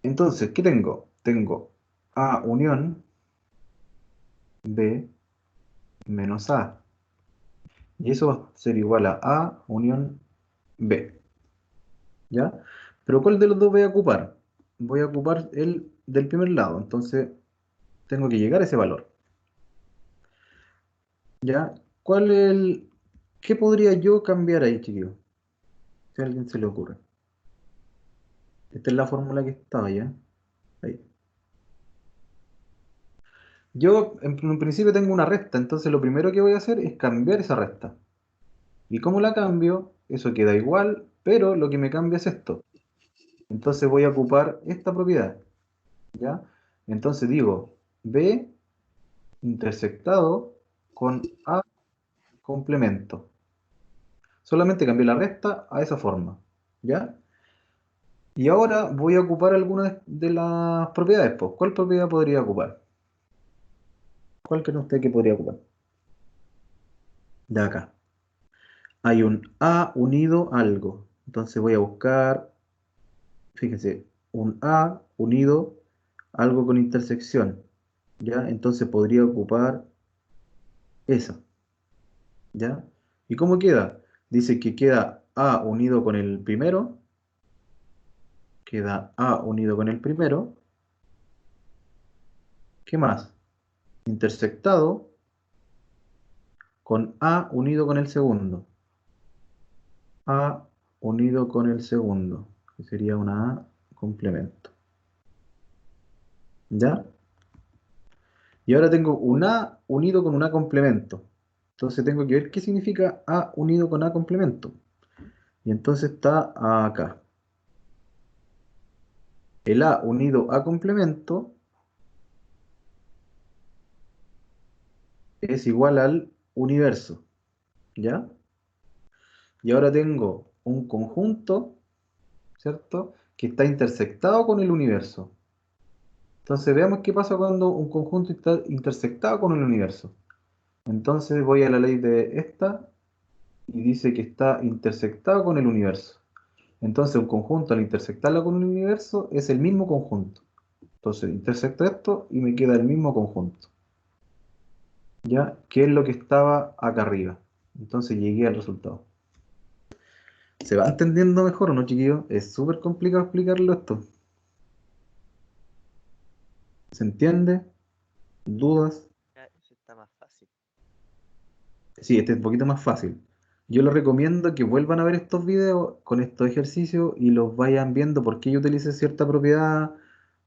Entonces, ¿qué tengo? Tengo A unión B menos A. Y eso va a ser igual a A unión B. ¿Ya? Pero ¿cuál de los dos voy a ocupar? Voy a ocupar el del primer lado. Entonces, tengo que llegar a ese valor. ¿Ya? ¿Cuál es el... ¿Qué podría yo cambiar ahí, chiquillos? Si a alguien se le ocurre. Esta es la fórmula que estaba ya. Ahí. Yo en un principio tengo una recta, entonces lo primero que voy a hacer es cambiar esa recta. ¿Y cómo la cambio? Eso queda igual, pero lo que me cambia es esto. Entonces voy a ocupar esta propiedad. ¿Ya? Entonces digo B intersectado con A complemento. Solamente cambié la recta a esa forma. ¿Ya? Y ahora voy a ocupar algunas de las propiedades. Pues, ¿cuál propiedad podría ocupar? ¿Cuál cree usted que podría ocupar? De acá. Hay un A unido a algo. Entonces voy a buscar, fíjense, un A unido a algo con intersección. ¿Ya? Entonces podría ocupar esa. ¿Ya? ¿Y cómo queda? Dice que queda A unido con el primero. Queda A unido con el primero. ¿Qué más? Intersectado con A unido con el segundo. A unido con el segundo, que sería una A complemento. ¿Ya? Y ahora tengo un A unido con un A complemento. Entonces tengo que ver qué significa A unido con A complemento. Y entonces está acá. El A unido a complemento es igual al universo, ¿ya? Y ahora tengo un conjunto, ¿cierto? Que está intersectado con el universo. Entonces veamos qué pasa cuando un conjunto está intersectado con el universo. Entonces voy a la ley de esta y dice que está intersectado con el universo. Entonces un conjunto al intersectarlo con el universo es el mismo conjunto. Entonces intersecto esto y me queda el mismo conjunto. ¿Ya? Que es lo que estaba acá arriba. Entonces llegué al resultado. ¿Se va entendiendo mejor o no, chiquillos? Es súper complicado explicarlo esto. ¿Se entiende? ¿Dudas? Ya, eso está más fácil. Sí, este es un poquito más fácil. Yo les recomiendo que vuelvan a ver estos videos con estos ejercicios y los vayan viendo por qué yo utilicé cierta propiedad,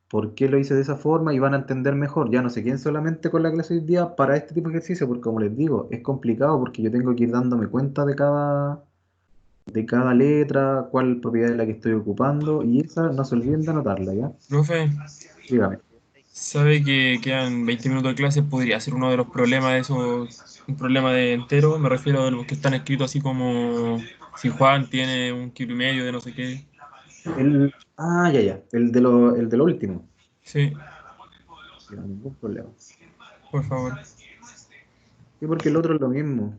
por qué lo hice de esa forma y van a entender mejor. Ya no se queden solamente con la clase de hoy día para este tipo de ejercicio, porque como les digo, es complicado porque yo tengo que ir dándome cuenta de cada letra, cuál propiedad es la que estoy ocupando y esa no se olviden de anotarla, ¿ya? Profe, Dígame. ¿sabe que quedan 20 minutos de clase? ¿Podría ser uno de los problemas de esos, un problema de entero? Me refiero a los que están escritos así como si Juan tiene 1,5 kilos de no sé qué. Ya. El de lo último. Sí, Ya, ningún problema. por favor. Sí, porque el otro es lo mismo.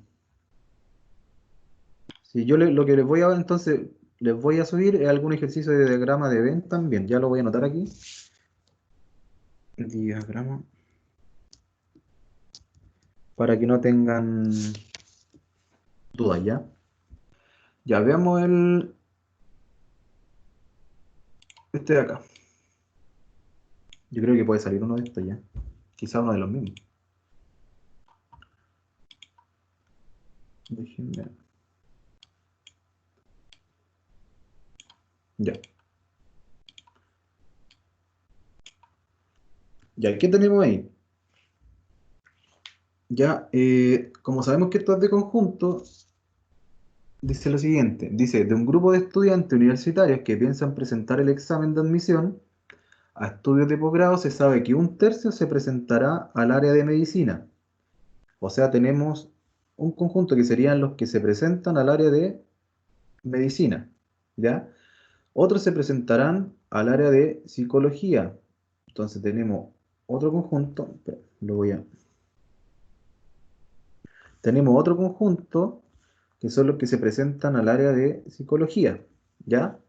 Si yo lo que les voy a entonces les voy a subir es algún ejercicio de diagrama de Venn también. Ya lo voy a anotar aquí. Diagrama. Para que no tengan dudas, ¿ya? Ya veamos este de acá. Yo creo que puede salir uno de estos ya. Quizá uno de los mismos. Déjenme. Ya. Ya, ¿qué tenemos ahí? Ya, como sabemos que esto es de conjunto, dice lo siguiente. Dice, de un grupo de estudiantes universitarios que piensan presentar el examen de admisión a estudios de posgrado, se sabe que un tercio se presentará al área de medicina. O sea, tenemos un conjunto que serían los que se presentan al área de medicina, ¿ya? Otros se presentarán al área de psicología. Entonces tenemos otro conjunto, espera, tenemos otro conjunto que son los que se presentan al área de psicología, ¿ya?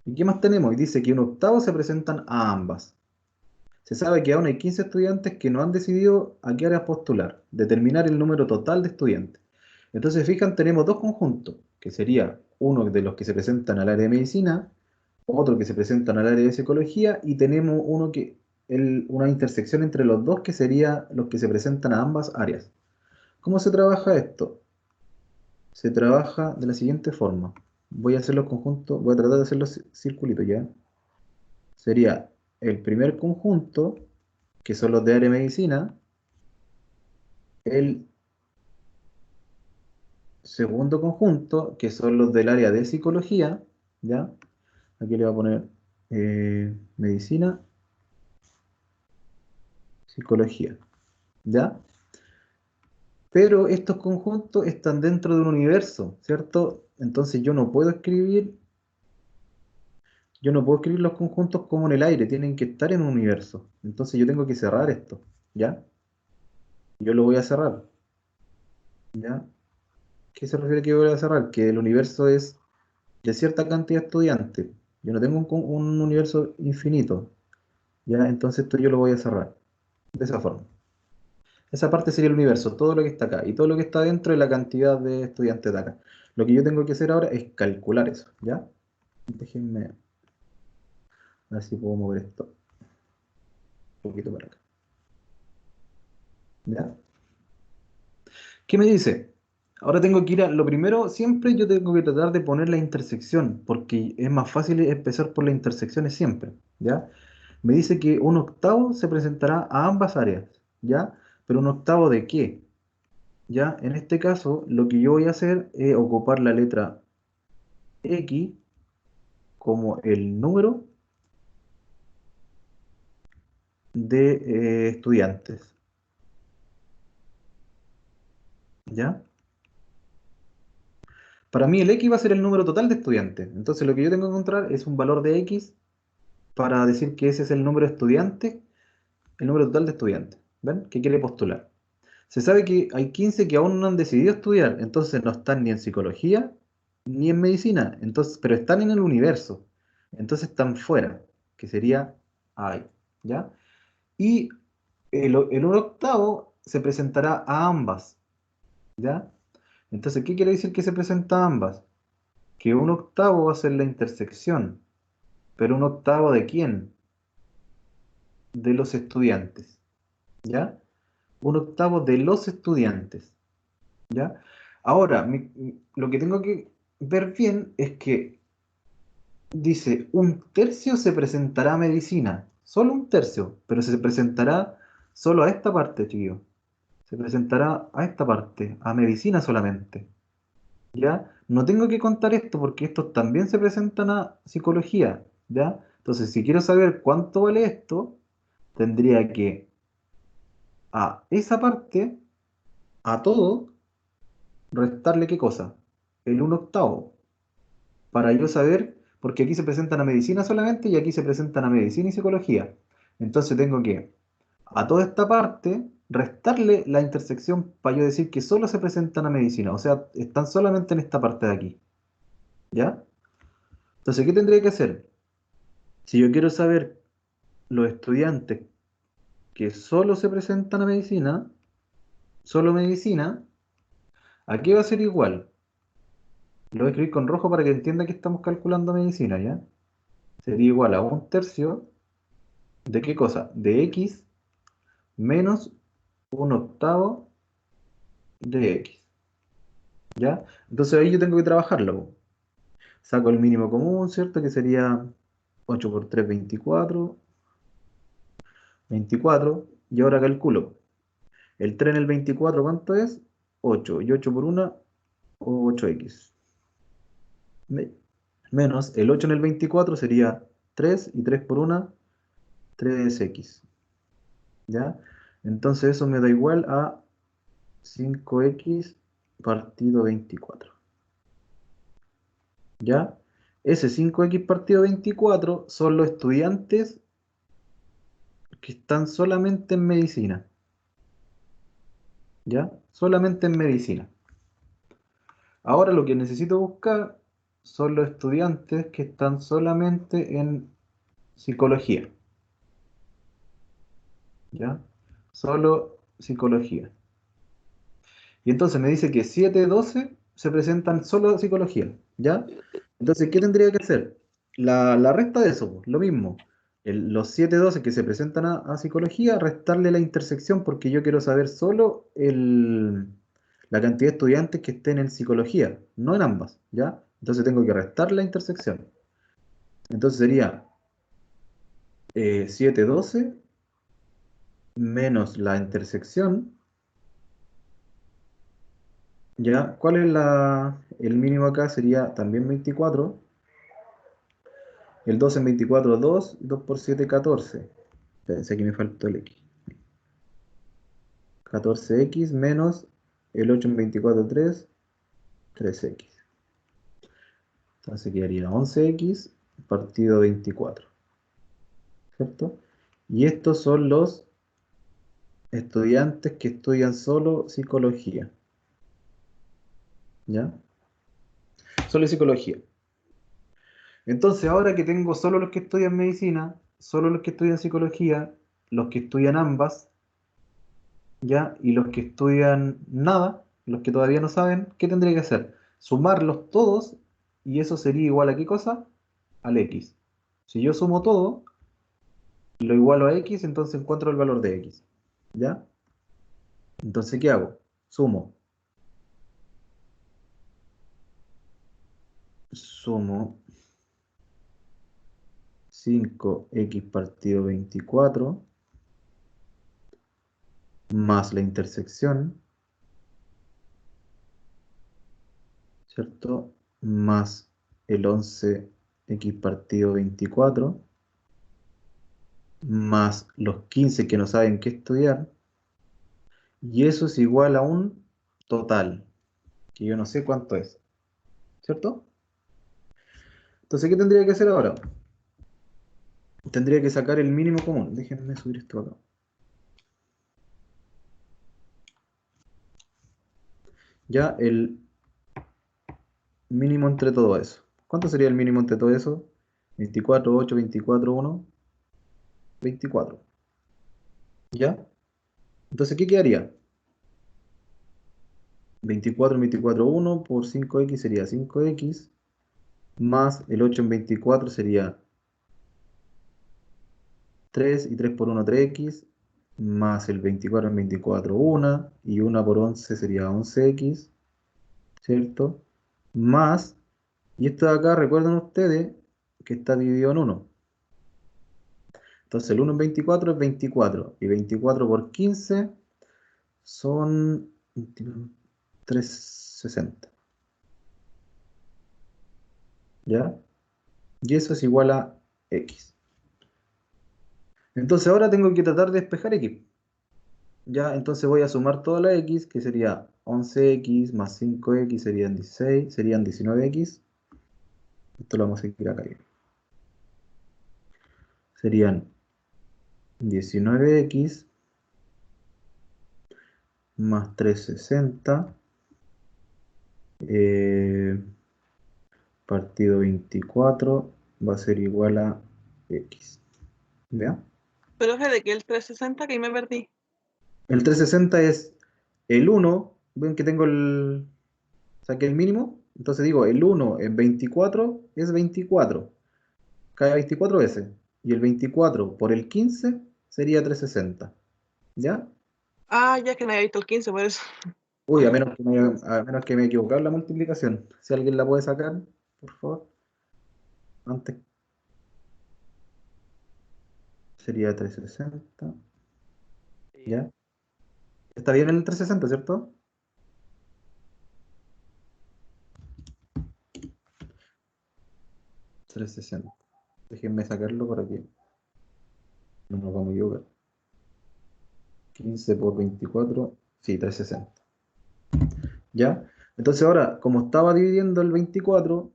¿Y qué más tenemos? Y dice que un octavo se presentan a ambas. Se sabe que aún hay 15 estudiantes que no han decidido a qué área postular, determinar el número total de estudiantes. Entonces, fijan, tenemos dos conjuntos, que sería uno de los que se presentan al área de medicina, otro que se presentan al área de psicología, y tenemos una intersección entre los dos, que sería los que se presentan a ambas áreas. ¿Cómo se trabaja esto? Se trabaja de la siguiente forma. Voy a hacer los conjuntos, voy a tratar de hacer los circulitos ya. Sería el primer conjunto, que son los de área de medicina, el segundo conjunto, que son los del área de psicología, ¿ya? Aquí le voy a poner medicina, psicología, ¿ya? Pero estos conjuntos están dentro de un universo, ¿cierto? Entonces yo no puedo escribir los conjuntos como en el aire, tienen que estar en un universo. Entonces yo tengo que cerrar esto, ¿ya? Yo lo voy a cerrar, ¿ya? ¿Qué se refiere que voy a cerrar? Que el universo es de cierta cantidad de estudiantes. Yo no tengo un universo infinito, ¿ya? Entonces esto yo lo voy a cerrar de esa forma. Esa parte sería el universo, todo lo que está acá, y todo lo que está dentro de la cantidad de estudiantes de acá. Lo que yo tengo que hacer ahora es calcular eso, ¿ya? Déjenme, a ver si puedo mover esto un poquito para acá, ¿ya? ¿Qué me dice? Ahora tengo que ir a, lo primero, siempre yo tengo que tratar de poner la intersección, porque es más fácil empezar por las intersecciones siempre, ¿ya? Me dice que un octavo se presentará a ambas áreas, ¿ya? Pero un octavo ¿de qué? ¿Ya? En este caso, lo que yo voy a hacer es ocupar la letra X como el número de estudiantes, ¿Ya? Para mí el X va a ser el número total de estudiantes. Entonces lo que yo tengo que encontrar es un valor de X para decir que ese es el número de estudiantes, el número total de estudiantes. ¿Ven? Que quiere postular. Se sabe que hay 15 que aún no han decidido estudiar, entonces no están ni en psicología ni en medicina, entonces, pero están en el universo. Entonces están fuera, que sería ahí. ¿Ya? Y el 1/8 se presentará a ambas. ¿Ya? Entonces, ¿qué quiere decir que se presenta a ambas? Que 1/8 va a ser la intersección. ¿Pero 1/8 de quién? De los estudiantes. ¿Ya? 1/8 de los estudiantes. ¿Ya? Ahora, lo que tengo que ver bien es que dice, 1/3 se presentará a medicina. Solo 1/3, pero se presentará solo a esta parte, chiquillos. Se presentará a esta parte, a medicina solamente. ¿Ya? No tengo que contar esto porque estos también se presentan a psicología, ¿ya? Entonces, si quiero saber cuánto vale esto, tendría que a esa parte, a todo, restarle ¿qué cosa? El 1/8, para yo saber, porque aquí se presentan a medicina solamente y aquí se presentan a medicina y psicología. Entonces tengo que a toda esta parte restarle la intersección para yo decir que solo se presentan a medicina, o sea, están solamente en esta parte de aquí, ¿ya? Entonces, ¿qué tendría que hacer? Si yo quiero saber los estudiantes que solo se presentan a medicina, solo medicina, ¿a qué va a ser igual? Lo voy a escribir con rojo para que entienda que estamos calculando medicina, ¿ya? Sería igual a 1/3 de ¿qué cosa? De X menos 1/8 de X, ¿ya? Entonces ahí yo tengo que trabajarlo, po. Saco el mínimo común, ¿cierto? Que sería 8 por 3, 24, 24, y ahora calculo. El 3 en el 24, ¿cuánto es? 8, y 8 por 1, 8x. Menos el 8 en el 24 sería 3, y 3 por 1, 3x. ¿Ya? Entonces eso me da igual a 5x partido 24. ¿Ya? Ese 5x partido 24 son los estudiantes que están solamente en medicina. ¿Ya? Solamente en medicina. Ahora lo que necesito buscar son los estudiantes que están solamente en psicología. ¿Ya? Solo psicología. Y entonces me dice que 7, 12 se presentan solo psicología. ¿Ya? Entonces, ¿qué tendría que hacer? La resta de eso, pues, lo mismo. Los 7, 12 que se presentan a psicología, restarle la intersección porque yo quiero saber solo la cantidad de estudiantes que estén en psicología, no en ambas, ¿ya? Entonces tengo que restar la intersección. Entonces sería 7, 12 menos la intersección, ¿ya? ¿Cuál es el mínimo acá? Sería también 24. El 12 en 24, 2, 2 por 7, 14. Pensé que me faltó el X. 14x menos el 8 en 24, 3, 3x. Entonces quedaría 11x partido 24. ¿Cierto? Y estos son los estudiantes que estudian solo psicología. ¿Ya? Solo psicología. Entonces, ahora que tengo solo los que estudian medicina, solo los que estudian psicología, los que estudian ambas, ¿ya? Y los que estudian nada, los que todavía no saben, ¿qué tendría que hacer? Sumarlos todos, y eso sería igual a ¿qué cosa? Al X. Si yo sumo todo, lo igualo a X, entonces encuentro el valor de X. ¿Ya? Entonces, ¿qué hago? Sumo. Sumo 5x partido 24 más la intersección, ¿cierto? Más el 11x partido 24 más los 15 que no saben qué estudiar, y eso es igual a un total, que yo no sé cuánto es, ¿cierto? Entonces, ¿qué tendría que hacer ahora? Tendría que sacar el mínimo común. Déjenme subir esto acá. Ya, el mínimo entre todo eso. ¿Cuánto sería el mínimo entre todo eso? 24, 8, 24, 1, 24. ¿Ya? Entonces, ¿qué quedaría? 24 en 24, 1 por 5x sería 5x, más el 8 en 24 sería 3, y 3 por 1, 3x, más el 24 en 24, 1, y 1 por 11 sería 11x, ¿cierto? Más, y esto de acá, recuerden ustedes que está dividido en 1. Entonces el 1 en 24 es 24, y 24 por 15 son 360. ¿Ya? Y eso es igual a x. Entonces ahora tengo que tratar de despejar x. Ya, entonces voy a sumar toda la x, que sería 11x más 5x serían 16, serían 19x. Esto lo vamos a seguir acá. Serían 19x más 360 partido 24 va a ser igual a x. ¿Ya? Pero es de que el 360 que ahí me perdí. El 360 es el 1, ven que tengo saqué el mínimo, entonces digo, el 1 en 24 es 24, cae 24 veces, y el 24 por el 15 sería 360, ¿ya? Ah, ya que no había visto el 15, por eso. Uy, a menos que me he equivocado en la multiplicación, si alguien la puede sacar, por favor, antes sería 360, ¿ya? Está bien el 360, ¿cierto? $360. Déjenme sacarlo para que no nos vamos a equivocar. 15 por 24, sí, 360. ¿Ya? Entonces ahora, como estaba dividiendo el 24,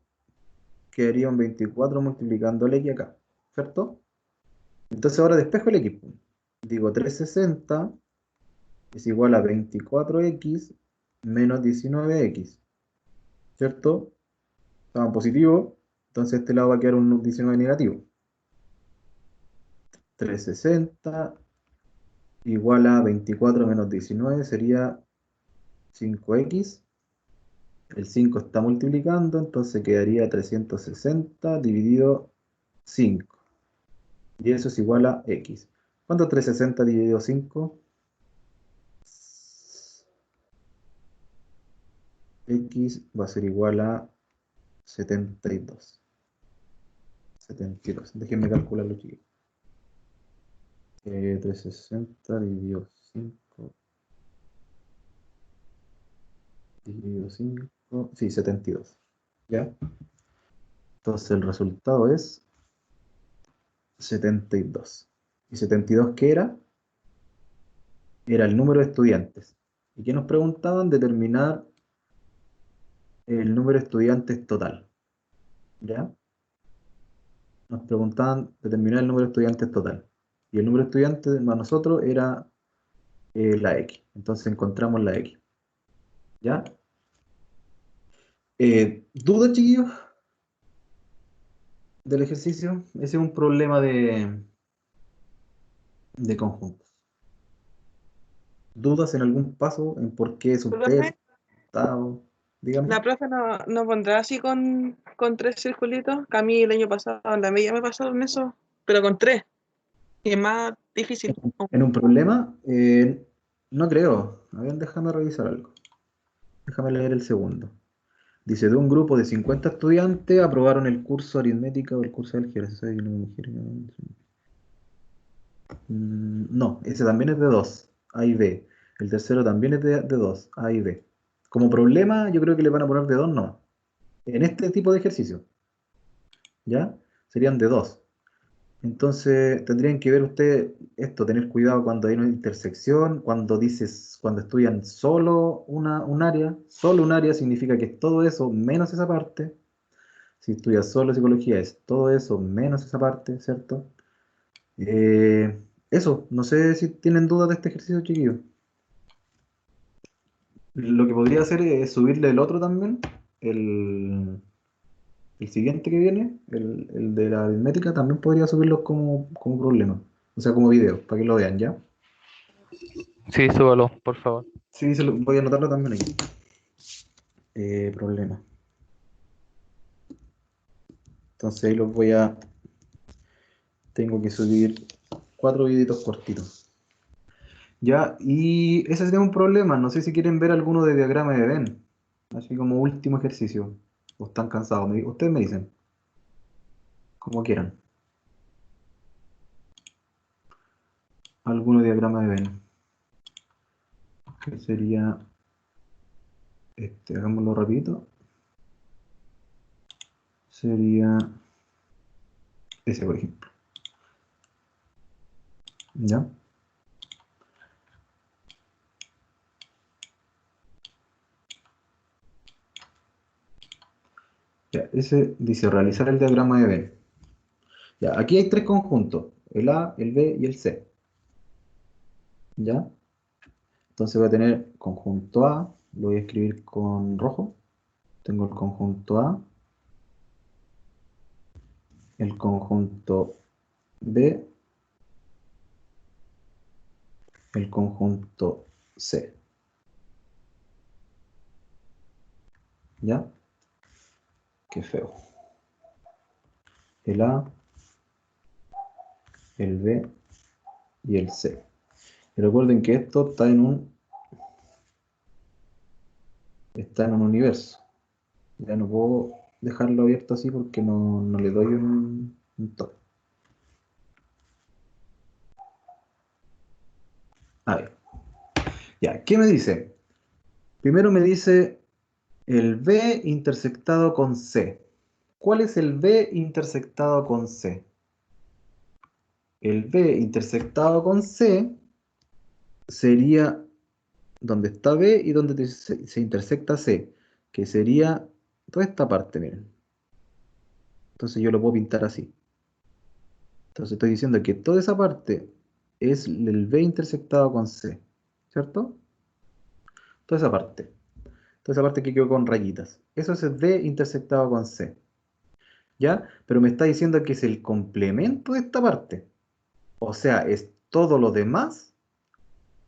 quedaría un 24 multiplicando el x acá, ¿cierto? Entonces ahora despejo el x. Digo 360 es igual a 24x menos 19x, ¿cierto? Estaba positivo, entonces este lado va a quedar un 19 negativo. 360 igual a 24 menos 19 sería 5x. El 5 está multiplicando, entonces quedaría 360 dividido 5. Y eso es igual a x. ¿Cuánto es 360 dividido 5? X va a ser igual a 72. 72. Déjenme calcularlo, chicos. 360 dividido 5. Dividido 5. Sí, 72. ¿Ya? Entonces el resultado es 72. ¿Y 72 qué era? Era el número de estudiantes. ¿Y qué nos preguntaban? Determinar el número de estudiantes total. ¿Ya? Nos preguntaban determinar el número de estudiantes total. Y el número de estudiantes para nosotros era la X. Entonces encontramos la X. ¿Ya? ¿Dudas, chiquillos, del ejercicio? Ese es un problema de conjuntos. ¿Dudas en algún paso en por qué es un Profe, test? Estado? Dígame. la profe no pondrá así con 3 circulitos, que a mí el año pasado en la media me pasaron eso, pero con 3, y es más difícil. ¿En un problema? No creo. A ver, déjame revisar algo. Déjame leer el segundo. Dice, de un grupo de 50 estudiantes aprobaron el curso aritmética o el curso de álgebra. No, ese también es de 2, A y B. El tercero también es de 2, A y B. Como problema, yo creo que le van a poner de 2 no. En este tipo de ejercicio, ¿ya? Serían de 2. Entonces tendrían que ver ustedes esto, tener cuidado cuando hay una intersección, cuando estudian solo un área significa que es todo eso menos esa parte. Si estudias solo psicología es todo eso menos esa parte, ¿cierto? Eso, no sé si tienen dudas de este ejercicio, chiquillos. Lo que podría hacer es subirle el otro también, el, el siguiente que viene, el de la aritmética, también podría subirlo como problema, o sea, como video, para que lo vean, ¿ya? Sí, súbalo, por favor. Sí, voy a anotarlo también aquí. Problema. Entonces ahí tengo que subir 4 videitos cortitos. Ya, y ese sería un problema. No sé si quieren ver alguno de diagrama de Venn, así como último ejercicio. O están cansados. Ustedes me dicen, como quieran. Alguno de diagrama de Venn. Que sería, hagámoslo rapidito. Sería ese, por ejemplo. ¿Ya? Ya, ese dice realizar el diagrama de Venn. Ya, aquí hay 3 conjuntos, el A, el B y el C. ¿Ya? Entonces voy a tener conjunto A, lo voy a escribir con rojo. Tengo el conjunto A, el conjunto B, el conjunto C. ¿Ya? Qué feo. El A, el B y el C. Y recuerden que esto está en un universo. Ya no puedo dejarlo abierto así porque no le doy un toque. A ver. Ya, ¿qué me dice? Primero me dice el B intersectado con C. ¿Cuál es el B intersectado con C? El B intersectado con C sería donde está B y donde se intersecta C, que sería toda esta parte, miren. Entonces yo lo puedo pintar así. Entonces estoy diciendo que toda esa parte es el B intersectado con C, ¿cierto? Toda esa parte. Toda esa parte que quedó con rayitas. Eso es el B intersectado con C. ¿Ya? Pero me está diciendo que es el complemento de esta parte. O sea, es todo lo demás,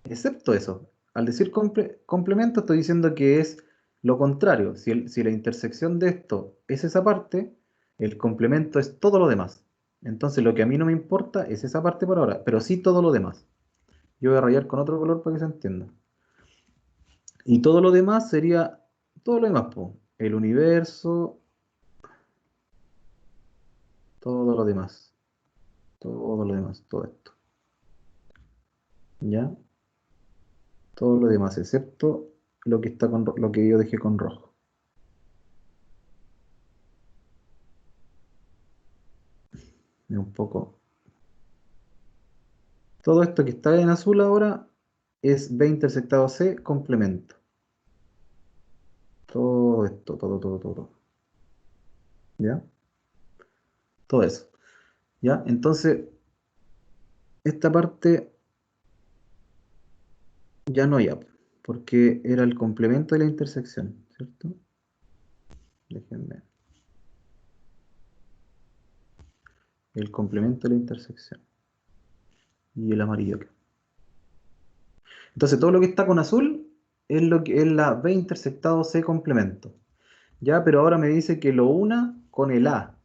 excepto eso. Al decir complemento, estoy diciendo que es lo contrario. Si la intersección de esto es esa parte, el complemento es todo lo demás. Entonces, lo que a mí no me importa es esa parte por ahora, pero sí todo lo demás. Yo voy a rayar con otro color para que se entienda. Y todo lo demás sería todo lo demás, po. El universo, todo lo demás. Todo lo demás, todo esto. ¿Ya? Todo lo demás, excepto lo que está lo que yo dejé con rojo. Un poco. Todo esto que está en azul ahora es B intersectado C, complemento. Todo esto, todo. ¿Ya? Todo eso. ¿Ya? Entonces, esta parte ya no hay up, porque era el complemento de la intersección, ¿cierto? Déjenme. El complemento de la intersección. Y el amarillo acá. Entonces, todo lo que está con azul es lo que es la B intersectado C complemento. Ya, pero ahora me dice que lo una con el A.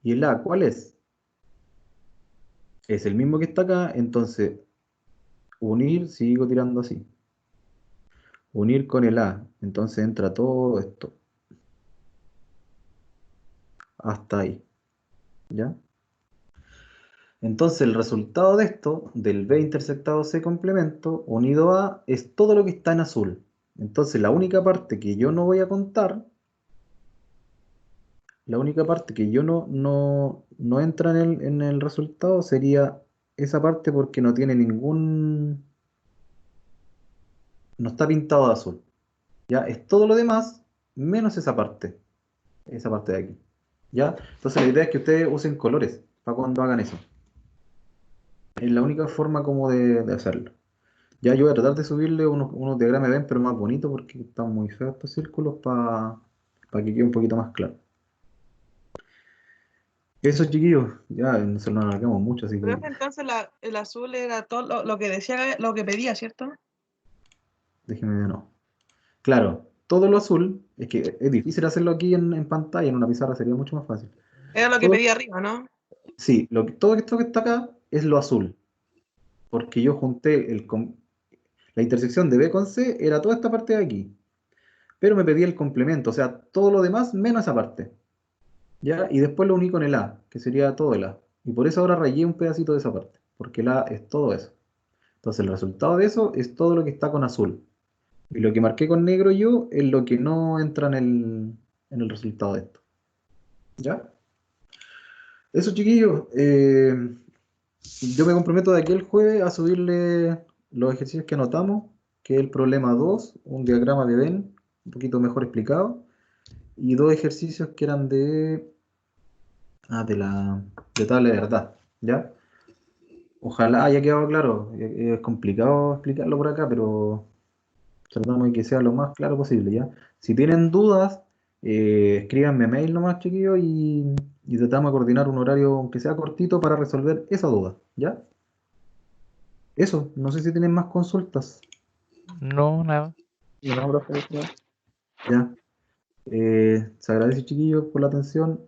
¿Y el A cuál es? Es el mismo que está acá, entonces unir, sigo tirando así. Unir con el A, entonces entra todo esto. Hasta ahí. ¿Ya? Entonces el resultado de esto, del B intersectado C complemento, unido a, es todo lo que está en azul. Entonces la única parte que yo no voy a contar la única parte que yo no entra en el resultado sería esa parte porque no tiene no está pintado de azul. Ya, es todo lo demás menos esa parte de aquí. ¿Ya? Entonces la idea es que ustedes usen colores para cuando hagan eso. Es la única forma como de hacerlo. Ya yo voy a tratar de subirle unos diagramas de Venn, pero más bonitos porque están muy feos estos círculos para que quede un poquito más claro. Eso, chiquillos, ya no se lo alargamos mucho, así que Profe, entonces el azul era todo lo que decía, lo que pedía, ¿cierto? déjenme de nuevo. Claro, todo lo azul, es que es difícil hacerlo aquí en pantalla, en una pizarra sería mucho más fácil. Era lo que Todo, pedía arriba, ¿no? sí, todo esto que está acá es lo azul, porque yo junté la intersección de B con C, era toda esta parte de aquí, pero me pedía el complemento, o sea, todo lo demás menos esa parte. ¿Ya? Y después lo uní con el A, que sería todo el A. Y por eso ahora rayé un pedacito de esa parte, porque el A es todo eso. Entonces el resultado de eso es todo lo que está con azul. Y lo que marqué con negro yo es lo que no entra en el resultado de esto. ¿Ya? Eso, chiquillos. Yo me comprometo de aquí el jueves a subirle los ejercicios que anotamos, que es el problema 2, un diagrama de Venn, un poquito mejor explicado, y dos ejercicios que eran de tabla de verdad. ¿Ya? Ojalá haya quedado claro. Es complicado explicarlo por acá, pero tratamos de que sea lo más claro posible, ¿ya? Si tienen dudas, escríbanme mail nomás, chiquillos, y tratamos de coordinar un horario, aunque sea cortito, para resolver esa duda, ¿ya? Eso, no sé si tienen más consultas, No, nada. ¿ya? Se agradece, chiquillos, por la atención.